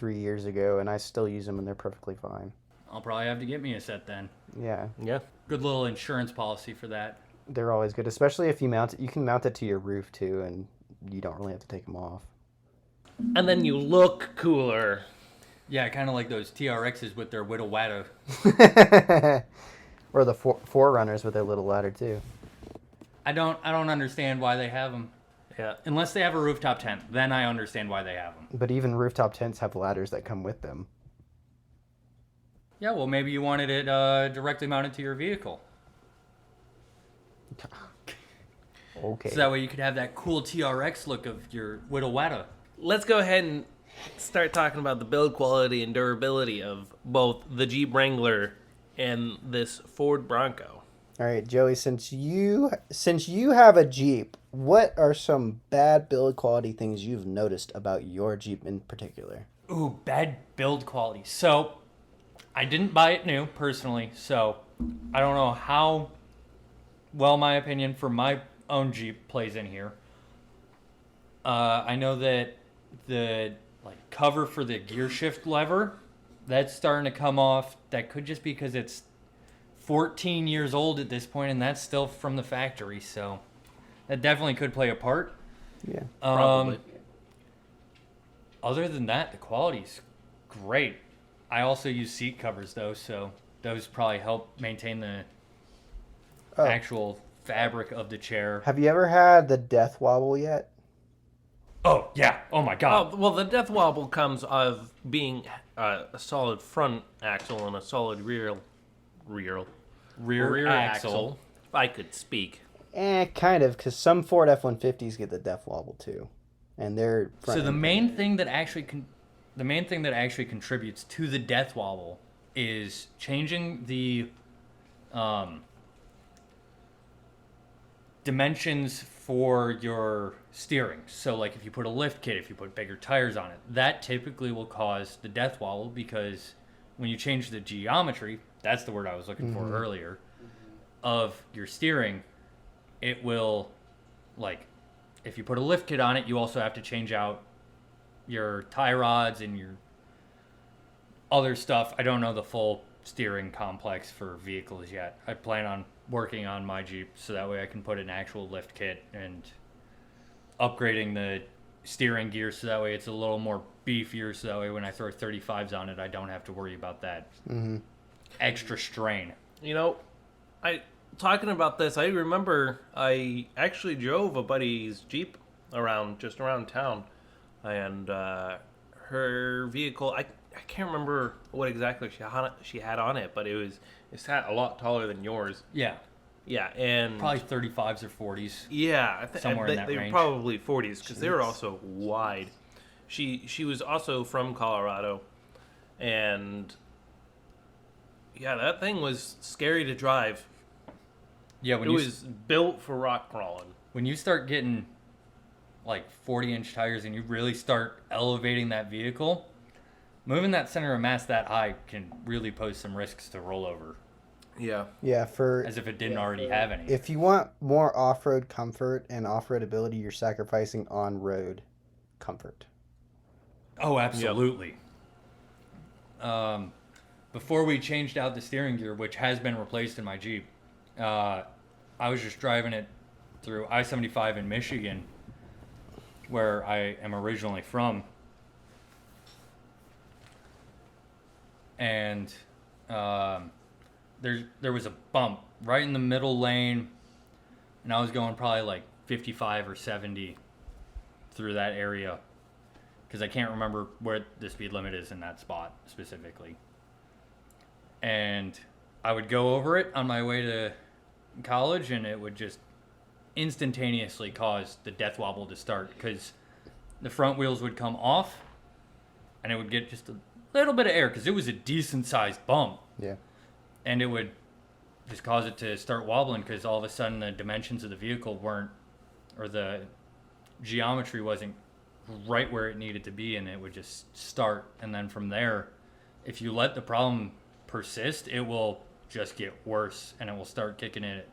years ago, and I still use them, and they're perfectly fine. I'll probably have to get me a set then. Yeah, Yeah. Good little insurance policy for that. they're always good, especially if you mount it. You can mount it to your roof too, and you don't really have to take them off. And then you look cooler. Yeah, kind of like those TRXs with their Widow Watta. Or the Forerunners with their little ladder too. I don't understand why they have them. Yeah. Unless they have a rooftop tent, then I understand why they have them. But even rooftop tents have ladders that come with them. Yeah, well, maybe you wanted it directly mounted to your vehicle. Okay. So that way you could have that cool TRX look of your Widow Watta. Let's go ahead and start talking about the build quality and durability of both the Jeep Wrangler and this Ford Bronco. All right, Joey, since you have a Jeep, what are some bad build quality things you've noticed about your Jeep in particular? Ooh, bad build quality. So, I didn't buy it new, personally, so I don't know how well my opinion for my own Jeep plays in here. I know that the cover for the gear shift lever, that's starting to come off. That could just be because it's 14 years old at this point, and that's still from the factory, so that definitely could play a part. Yeah. Probably. Other than that, the quality's great. I also use seat covers, though, so those probably help maintain the actual fabric of the chair. Have you ever had the death wobble yet? Oh, yeah. Oh, my God. Oh, well, the death wobble comes of being a solid front axle and a solid rear axle. If I could speak. Kind of, because some Ford F-150s get the death wobble too, and they're So the main thing that actually contributes to the death wobble is changing the dimensions for your steering. So like if you put a lift kit, if you put bigger tires on it, that typically will cause the death wobble, because when you change the geometry, that's the word I was looking for earlier, of your steering, it will, like, if you put a lift kit on it, you also have to change out your tie rods and your other stuff. I don't know the full steering complex for vehicles yet. I plan on working on my Jeep so that way I can put an actual lift kit and upgrading the steering gear so that way it's a little more beefier so that way when I throw 35s on it, I don't have to worry about that extra strain. You know, talking about this, I remember I actually drove a buddy's Jeep around town, and her vehicle, I can't remember what exactly she had on it, but it sat a lot taller than yours. Yeah. Yeah, and Probably 35s or 40s. yeah, somewhere in that they range. were probably 40s because they were also wide. She was also from Colorado, and yeah, that thing was scary to drive. Yeah, It was built for rock crawling. when you start getting like 40-inch tires and you really start elevating that vehicle, moving that center of mass that high can really pose some risks to rollover, Yeah. Yeah, as if it didn't already have any. if you want more off-road comfort and off-road ability, you're sacrificing on-road comfort. Oh, absolutely. Before we changed out the steering gear, which has been replaced in my Jeep, I was just driving it through I-75 in Michigan, where I am originally from. And there was a bump right in the middle lane, and I was going probably like 55 or 70 through that area, because I can't remember where the speed limit is in that spot specifically. And I would go over it on my way to college, and it would just instantaneously cause the death wobble to start, because the front wheels would come off, and it would get just a little bit of air, because it was a decent-sized bump. Yeah. And it would just cause it to start wobbling, because all of a sudden the dimensions of the vehicle weren't, or the geometry wasn't right where it needed to be, and it would just start. And then from there, if you let the problem persist, it will just get worse, and it will start kicking in at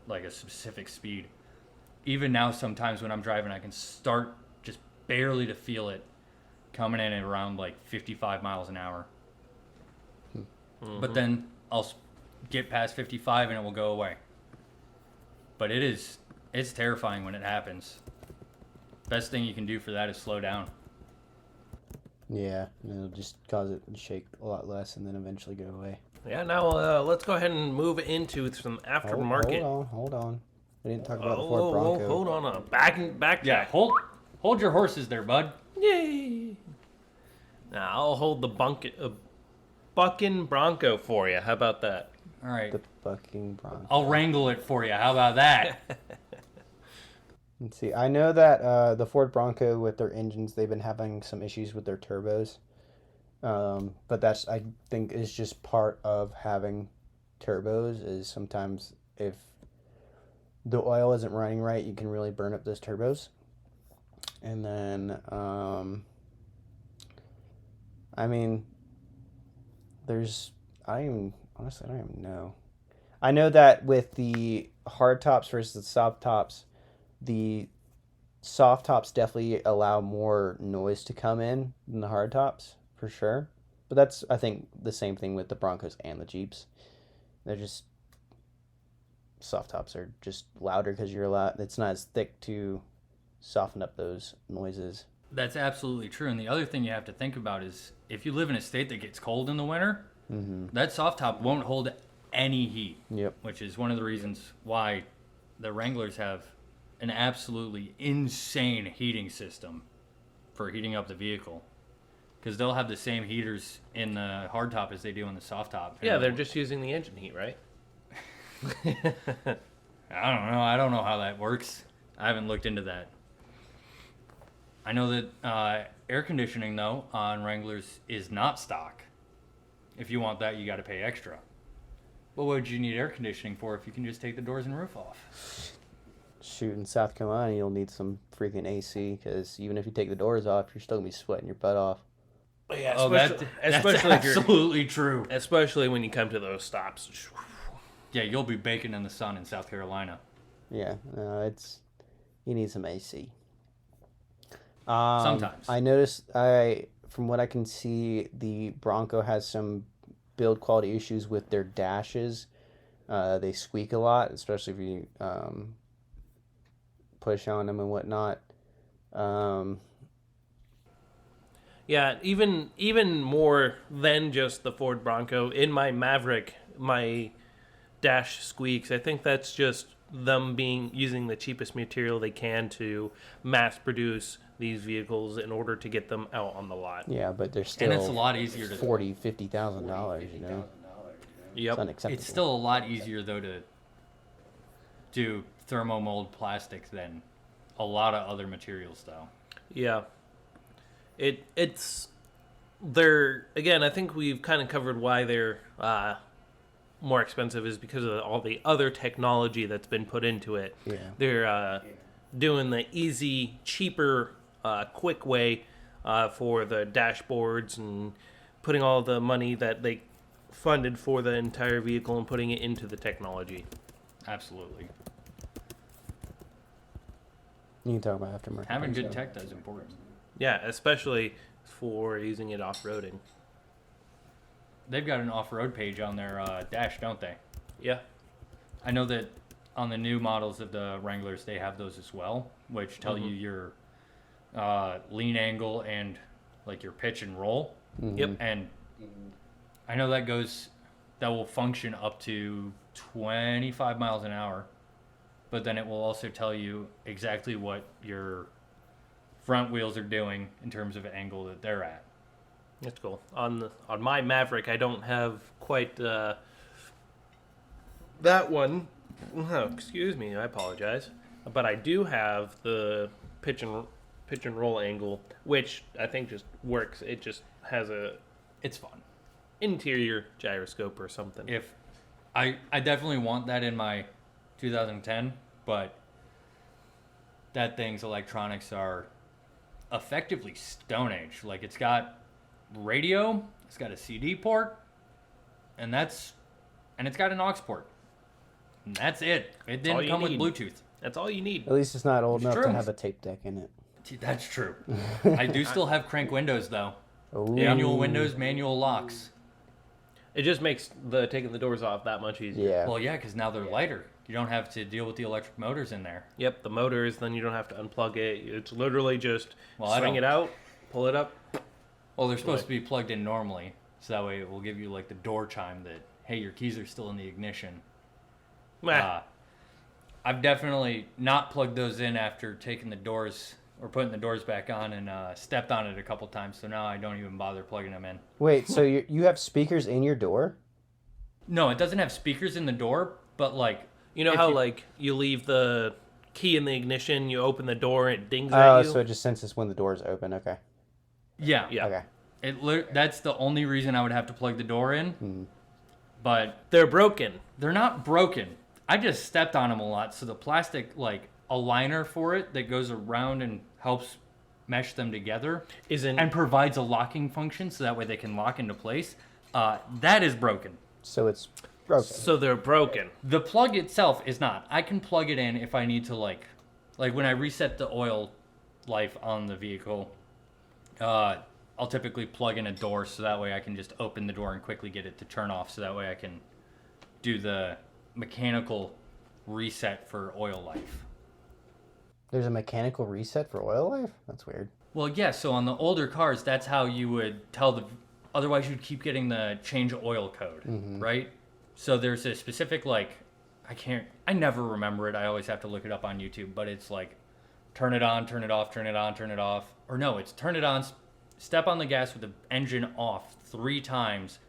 like a specific speed. Even now, sometimes when I'm driving, I can start just barely to feel it coming in at around like 55 miles an hour. But then I'll get past 55 and it will go away. But it's terrifying when it happens. Best thing you can do for that is slow down. Yeah, and it'll just cause it to shake a lot less and then eventually go away. Yeah, now let's go ahead and move into some aftermarket. Hold on. We didn't talk about the Ford Bronco. Hold on. Back. Yeah, hold your horses there, bud. Yay! Now I'll hold the bucking Bronco for you. How about that? All right. The fucking Bronco. I'll wrangle it for you. How about that? Let's see. I know that the Ford Bronco with their engines, they've been having some issues with their turbos. But that's, I think, is just part of having turbos, is sometimes if the oil isn't running right, you can really burn up those turbos. And then, I mean, I don't even know. I know that with the hard tops versus the soft tops, the soft tops definitely allow more noise to come in than the hard tops, for sure. But that's, I think, the same thing with the Broncos and the Jeeps. They're just, soft tops are just louder because it's not as thick to soften up those noises. That's absolutely true. And the other thing you have to think about is if you live in a state that gets cold in the winter, that soft top won't hold any heat. Yep. Which is one of the reasons why the Wranglers have an absolutely insane heating system for heating up the vehicle. Because they'll have the same heaters in the hard top as they do in the soft top. Yeah, they're just using the engine heat, right? I don't know. I don't know how that works. I haven't looked into that. I know that air conditioning, though, on Wranglers is not stock. If you want that, you got to pay extra. But what would you need air conditioning for if you can just take the doors and roof off? Shoot, in South Carolina, you'll need some freaking AC, because even if you take the doors off, you're still going to be sweating your butt off. Yeah, That's absolutely true. Especially when you come to those stops. Yeah, you'll be baking in the sun in South Carolina. Yeah, no, you need some AC. Sometimes. I noticed, from what I can see, the Bronco has some build quality issues with their dashes. They squeak a lot, especially if you push on them and whatnot. Yeah, even more than just the Ford Bronco. In my Maverick, my dash squeaks. I think that's just them using the cheapest material they can to mass produce these vehicles in order to get them out on the lot. Yeah, but they're still And it's a lot easier to $40,000-$50,000. You know, Yep. it's unacceptable. It's still a lot easier though to do thermomold plastics than a lot of other materials though. Yeah. It's they're, again, I think we've kind of covered why they're more expensive is because of all the other technology that's been put into it. Yeah. They're doing the easy, cheaper, quick way for the dashboards and putting all the money that they funded for the entire vehicle and putting it into the technology. Absolutely. You can talk about aftermarket. Having good parts, tech though is important. Yeah, especially for using it off-roading. They've got an off-road page on their dash, don't they? Yeah. I know that on the new models of the Wranglers, they have those as well, which tell you your lean angle and like your pitch and roll. Mhm. Yep. And I know that will function up to 25 miles an hour, but then it will also tell you exactly what your front wheels are doing in terms of angle that they're at. That's cool. On my Maverick, I don't have quite that one. Oh, excuse me, I apologize. But I do have the pitch and roll angle, which I think just works. It just has a It's fun. interior gyroscope or something. If I definitely want that in my 2010, but that thing's electronics are effectively Stone Age. Like it's got radio, it's got a CD port, and it's got an aux port. And that's it. It all didn't you come with need. Bluetooth. That's all you need. At least it's not old It's enough true. to have a tape deck in it. Gee, that's true. I do still have crank windows though. Ooh. Manual windows, manual locks. It just makes the taking the doors off that much easier. Yeah. Well, yeah, because now they're lighter. You don't have to deal with the electric motors in there. Yep, the motors, then you don't have to unplug it. It's literally just Well, I swing don't- it out, pull it up. Well, they're supposed to be plugged in normally, so that way it will give you like the door chime that, hey, your keys are still in the ignition. Meh. I've definitely not plugged those in after taking the doors or putting the doors back on and stepped on it a couple times, so now I don't even bother plugging them in. Wait, so you have speakers in your door? No, it doesn't have speakers in the door, but like... You know if how you leave the key in the ignition, you open the door, and it dings Oh, at you? so it just senses when the door's open. Okay. Yeah. Yeah. Okay. That's the only reason I would have to plug the door in, but They're broken. they're not broken. I just stepped on them a lot, so the plastic, like, a liner for it that goes around and helps mesh them together and provides a locking function so that way they can lock into place, that is broken. So it's broken. So they're broken. The plug itself is not. I can plug it in if I need to, like when I reset the oil life on the vehicle, I'll typically plug in a door so that way I can just open the door and quickly get it to turn off so that way I can do the mechanical reset for oil life. There's a mechanical reset for oil life? That's weird. Well, yeah, so on the older cars, that's how you would tell otherwise you'd keep getting the change oil code, right? So there's a specific, like, I never remember it. I always have to look it up on YouTube, but it's like, turn it on, turn it off, turn it on, turn it off. Or no, it's turn it on, step on the gas with the engine off 3 times,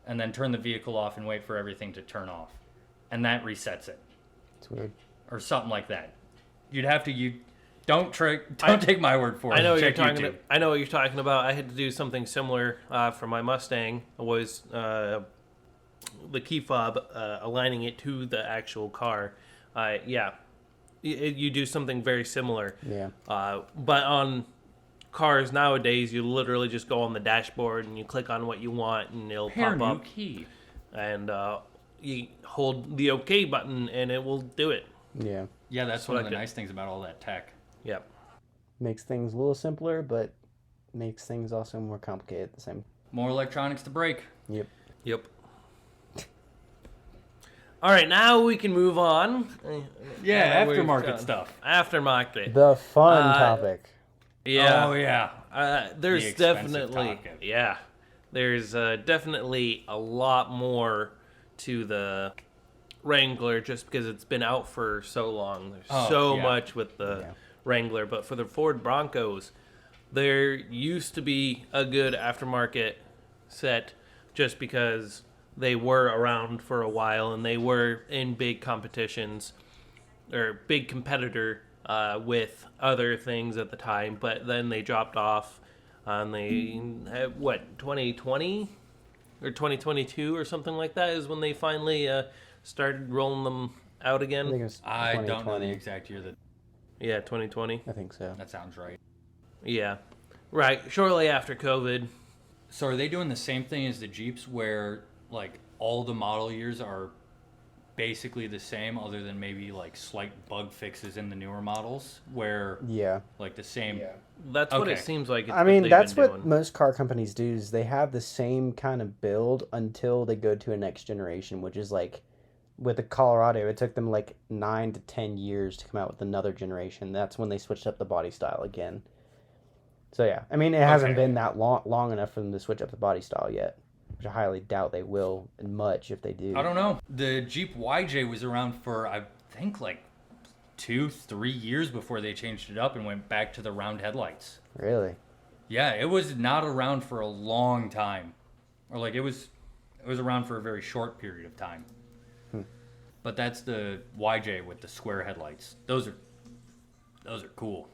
and then turn the vehicle off and wait for everything to turn off. And that resets it. It's weird. Or something like that. You'd have to, don't take my word for it. I know what you're Check talking YouTube. about. I know what you're talking about. I had to do something similar for my Mustang. It was the key fob, aligning it to the actual car. Yeah, you do something very similar. Yeah. But on cars nowadays, you literally just go on the dashboard and you click on what you want, and it'll Pair pop new up. key. And you hold the OK button, and it will do it. Yeah. Yeah, that's So one of I the could- nice things about all that tech. Yep. Makes things a little simpler, but makes things also more complicated at the same. More electronics to break. Yep. Yep. All right, now we can move on. Yeah, We've aftermarket done stuff. Aftermarket. The fun topic. Yeah. Oh, yeah. There's The expensive definitely topic. there's definitely a lot more to the Wrangler just because it's been out for so long. There's so much with the Wrangler, but for the Ford Broncos, there used to be a good aftermarket set just because they were around for a while and they were in big competitions or big competitor with other things at the time, but then they dropped off and they had, 2020 or 2022 or something like that is when they finally started rolling them out I think it again. was I don't know the 2020. exact year that. Yeah, 2020. I think so. That sounds right. Yeah, right. Shortly after COVID. So are they doing the same thing as the Jeeps where, like, all the model years are basically the same other than maybe, like, slight bug fixes in the newer models where, Yeah. like, the same... That's what it Okay. seems like. It's I mean, they've that's been what doing. most car companies do is they have the same kind of build until they go to a next generation, which is like with the Colorado, it took them like 9 to 10 years to come out with another generation. That's when they switched up the body style again. So yeah, I mean, it hasn't Okay. been that long enough for them to switch up the body style yet, which I highly doubt they will much if they do. I don't know. The Jeep YJ was around for, I think, like 2-3 years before they changed it up and went back to the round headlights. Really? Yeah, it was not around for a long time. Or like it was around for a very short period of time. But that's the YJ with the square headlights. Those are cool.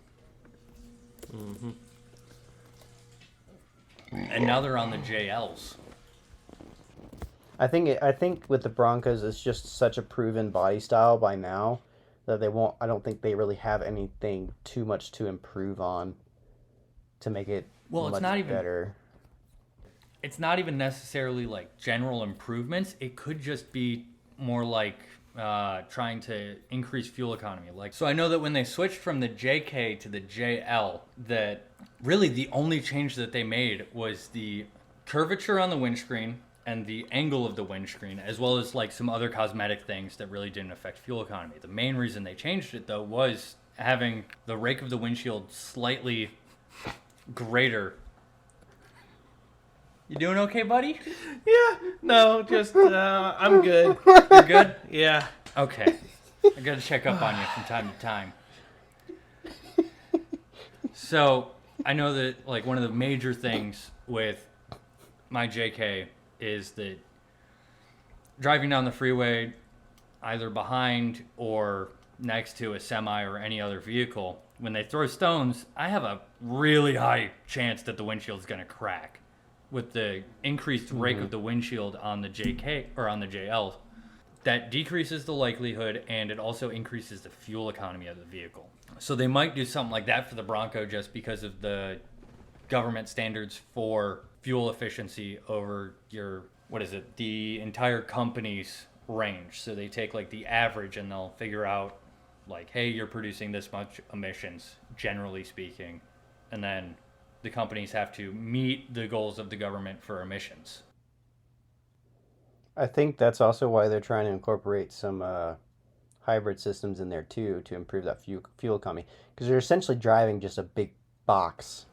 And now they're on the JLs. I think with the Broncos, it's just such a proven body style by now that they won't. I don't think they really have anything too much to improve on to make it Well, much it's not even better. It's not even necessarily like general improvements. It could just be more like trying to increase fuel economy. Like, so I know that when they switched from the JK to the JL, that really the only change that they made was the curvature on the windscreen and the angle of the windscreen, as well as like some other cosmetic things that really didn't affect fuel economy. The main reason they changed it though was having the rake of the windshield slightly greater. You doing okay, buddy? Yeah, no, just I'm good. You're good? Yeah. Okay. I gotta check up on you from time to time. So, I know that, like, one of the major things with my JK is that driving down the freeway, either behind or next to a semi or any other vehicle, when they throw stones, I have a really high chance that the windshield's gonna crack. With the increased rake of the windshield on the JK or on the JL, that decreases the likelihood and it also increases the fuel economy of the vehicle. So they might do something like that for the Bronco just because of the government standards for fuel efficiency over your, the entire company's range. So they take like the average and they'll figure out like, hey, you're producing this much emissions, generally speaking. And then the companies have to meet the goals of the government for emissions. I think that's also why they're trying to incorporate some hybrid systems in there too to improve that fuel economy, because they're essentially driving just a big box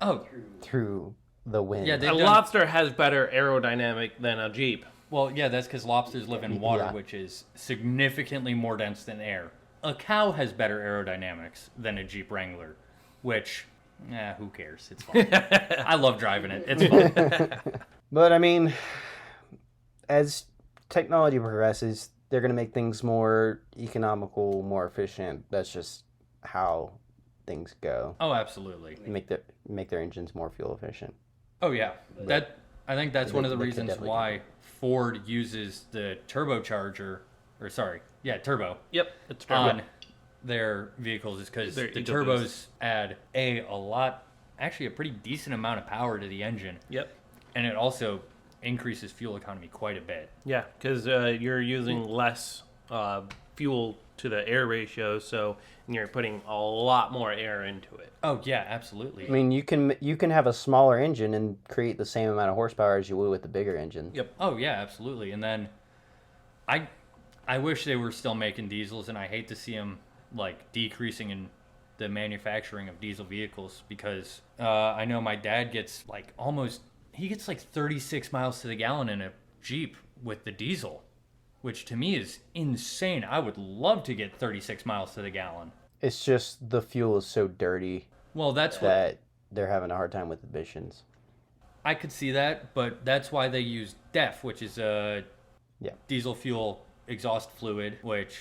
through the wind. Yeah, A Lobster has better aerodynamic than a Jeep. Well, yeah, that's because lobsters live in water, Yeah. which is significantly more dense than air. A cow has better aerodynamics than a Jeep Wrangler, which, who cares? It's fine. I love driving it. It's fun. But I mean, as technology progresses, they're going to make things more economical, more efficient. That's just how things go. Oh, absolutely. Make their engines more fuel efficient. Oh, yeah. I think that's one of the They could reasons definitely why Ford uses the turbocharger, turbo. Yep, it's On their vehicles is because Their the ego turbos boost. add a pretty decent amount of power to the engine, Yep. and it also increases fuel economy quite a bit. Yeah, because you're using less fuel to the air ratio, so you're putting a lot more air into it. Oh yeah, absolutely. I mean, you can have a smaller engine and create the same amount of horsepower as you would with the bigger engine. Yep. Oh yeah, absolutely. And then I I wish they were still making diesels, and I hate to see them like decreasing in the manufacturing of diesel vehicles because I know my dad gets like 36 miles to the gallon in a Jeep with the diesel, which to me is insane. I would love to get 36 miles to the gallon. It's just the fuel is so dirty Well, that's that they're having a hard time with emissions. I could see that, but that's why they use DEF, which is a diesel fuel exhaust fluid, which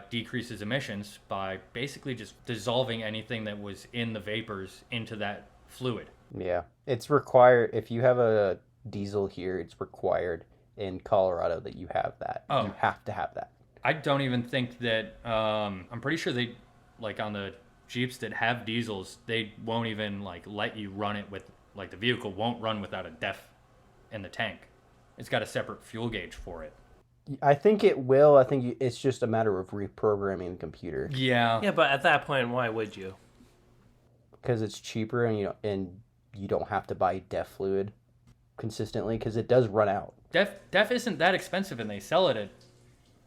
decreases emissions by basically just dissolving anything that was in the vapors into that fluid. Yeah. It's required. If you have a diesel here, it's required in Colorado that you have that. Oh. You have to have that. I don't even think that, I'm pretty sure they, like on the Jeeps that have diesels, they won't even like let you run it with, like the vehicle won't run without a DEF in the tank. It's got a separate fuel gauge for it. I think it will. I think it's just a matter of reprogramming the computer. Yeah. Yeah, but at that point, why would you? Because it's cheaper and you don't have to buy DEF fluid consistently because it does run out. DEF isn't that expensive, and they sell it at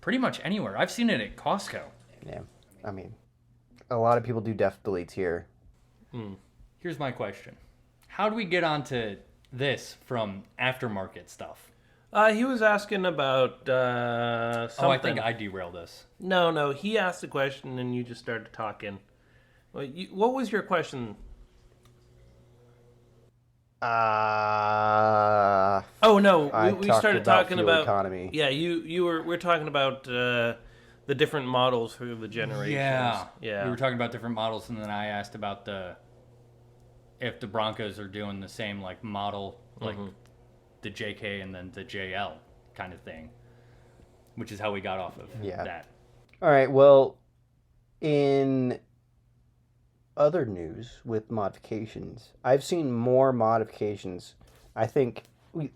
pretty much anywhere. I've seen it at Costco. Yeah. I mean, a lot of people do DEF deletes here. Here's my question. How do we get onto this from aftermarket stuff? He was asking about something. Oh, I think I derailed us. No. He asked a question, and you just started talking. Well, what was your question? Oh no, we started talking about economy. Yeah, we're talking about the different models through the generations. Yeah. We were talking about different models, and then I asked about if the Broncos are doing the same like model, like the JK and then the JL kind of thing, which is how we got off of that. All right. Well, in other news with modifications, I've seen more modifications. I think,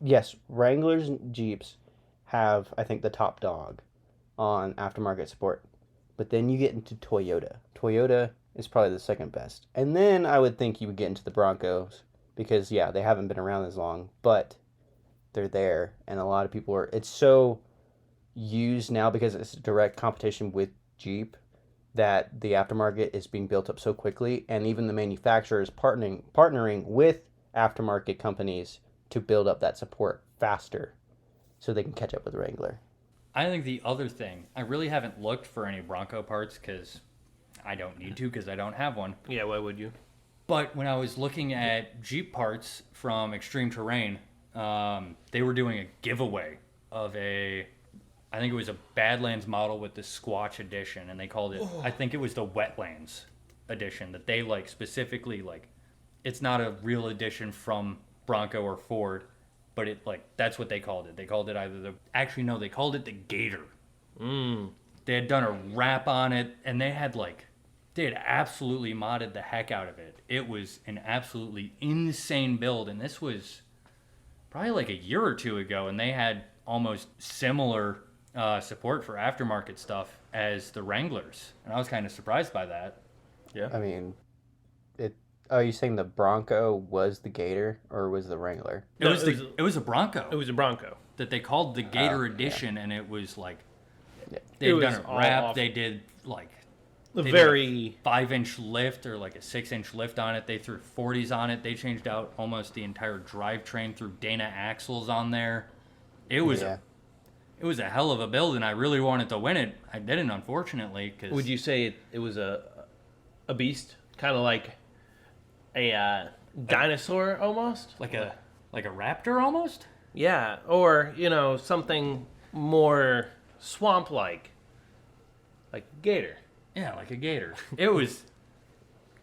yes, Wranglers and Jeeps have, I think, the top dog on aftermarket support. But then you get into Toyota. Toyota is probably the second best. And then I would think you would get into the Broncos because, they haven't been around as long, but they're there. And a lot of people it's so used now because it's a direct competition with Jeep that the aftermarket is being built up so quickly, and even the manufacturers partnering with aftermarket companies to build up that support faster so they can catch up with Wrangler. I think the other thing, I really haven't looked for any Bronco parts because I don't need to because I don't have one. Yeah, why would you? But when I was looking at Jeep parts from Extreme Terrain, they were doing a giveaway of I think it was a Badlands model with the Squatch edition, and they called it, I think it was the Wetlands edition, that they like specifically, like, it's not a real edition from Bronco or Ford, but it like, that's what they called it. They called it they called it the Gator. They had done a wrap on it, and they had absolutely modded the heck out of it. It was an absolutely insane build, and this was probably like a year or two ago, and they had almost similar support for aftermarket stuff as the Wranglers, and I was kind of surprised by that. Yeah. I mean, are you saying the Bronco was the Gator or was the Wrangler? It was a Bronco. It was a Bronco that they called the Gator edition, and it was like It they'd was done a all wrap. off. They did like the they very did a 5-inch lift or like a 6-inch lift on it. They threw 40s on it. They changed out almost the entire drivetrain, threw Dana axles on there. It was it was a hell of a build, and I really wanted to win it. I didn't, unfortunately. Cause Would you say it was a beast, kind of like a dinosaur almost, like a raptor almost? Yeah, or something more swamp-like, like gator. Yeah, like a gator. It was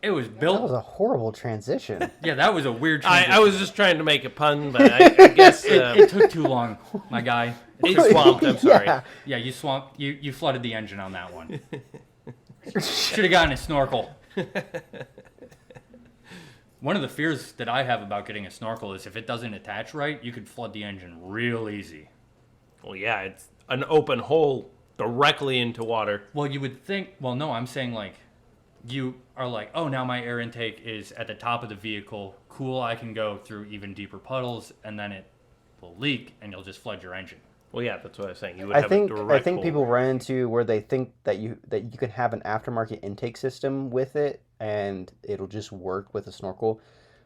That built. was a horrible transition. Yeah, that was a weird transition. I was just trying to make a pun, but I guess it took too long, my guy. it swamped. I'm sorry. Yeah. Yeah, you flooded the engine on that one. Should have gotten a snorkel. One of the fears that I have about getting a snorkel is if it doesn't attach right, you could flood the engine real easy. Well, yeah, it's an open hole directly into water. Well, you would think, well, no, I'm saying like, you are like, oh, now my air intake is at the top of the vehicle. Cool, I can go through even deeper puddles, and then it will leak, and you'll just flood your engine. Well, yeah, that's what I was saying. You would I have think a direct I think people pull. run into where they think that you can have an aftermarket intake system with it and it'll just work with a snorkel.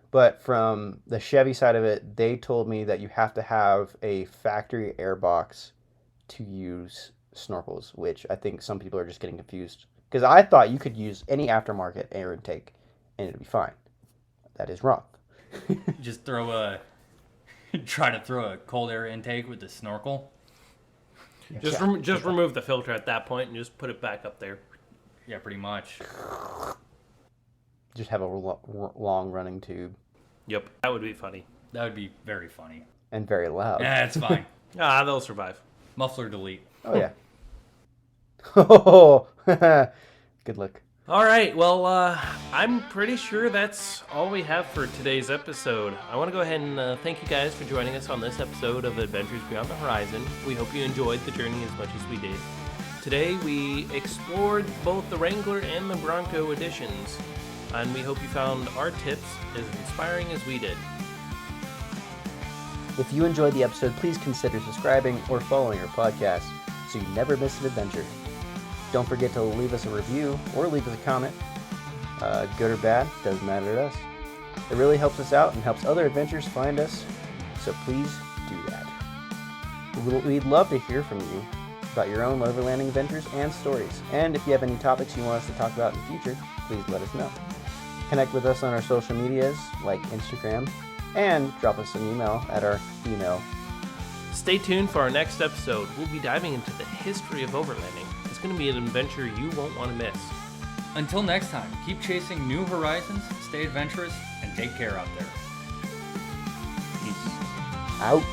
But from the Chevy side of it, they told me that you have to have a factory airbox to use snorkels, which I think some people are just getting confused. Because I thought you could use any aftermarket air intake and it'd be fine. That is wrong. Just try to throw a cold air intake with the snorkel. Just remove the filter at that point and just put it back up there. Yeah, pretty much. Just have a long running tube Yep, that would be funny. That would be very funny. and very loud. Yeah, it's fine. They'll survive. Muffler delete. Oh yeah. Oh, good look. All right, well, I'm pretty sure that's all we have for today's episode. I want to go ahead and thank you guys for joining us on this episode of Adventures Beyond the Horizon. We hope you enjoyed the journey as much as we did. Today, we explored both the Wrangler and the Bronco editions, and we hope you found our tips as inspiring as we did. If you enjoyed the episode, please consider subscribing or following our podcast so you never miss an adventure. Don't forget to leave us a review or leave us a comment. Good or bad, doesn't matter to us. It really helps us out and helps other adventurers find us, so please do that. We'd love to hear from you about your own overlanding adventures and stories. And if you have any topics you want us to talk about in the future, please let us know. Connect with us on our social medias like Instagram and drop us an email at our email. Stay tuned for our next episode. We'll be diving into the history of overlanding. It's going to be an adventure you won't want to miss. Until next time, keep chasing new horizons, stay adventurous, and take care out there. Peace. Out.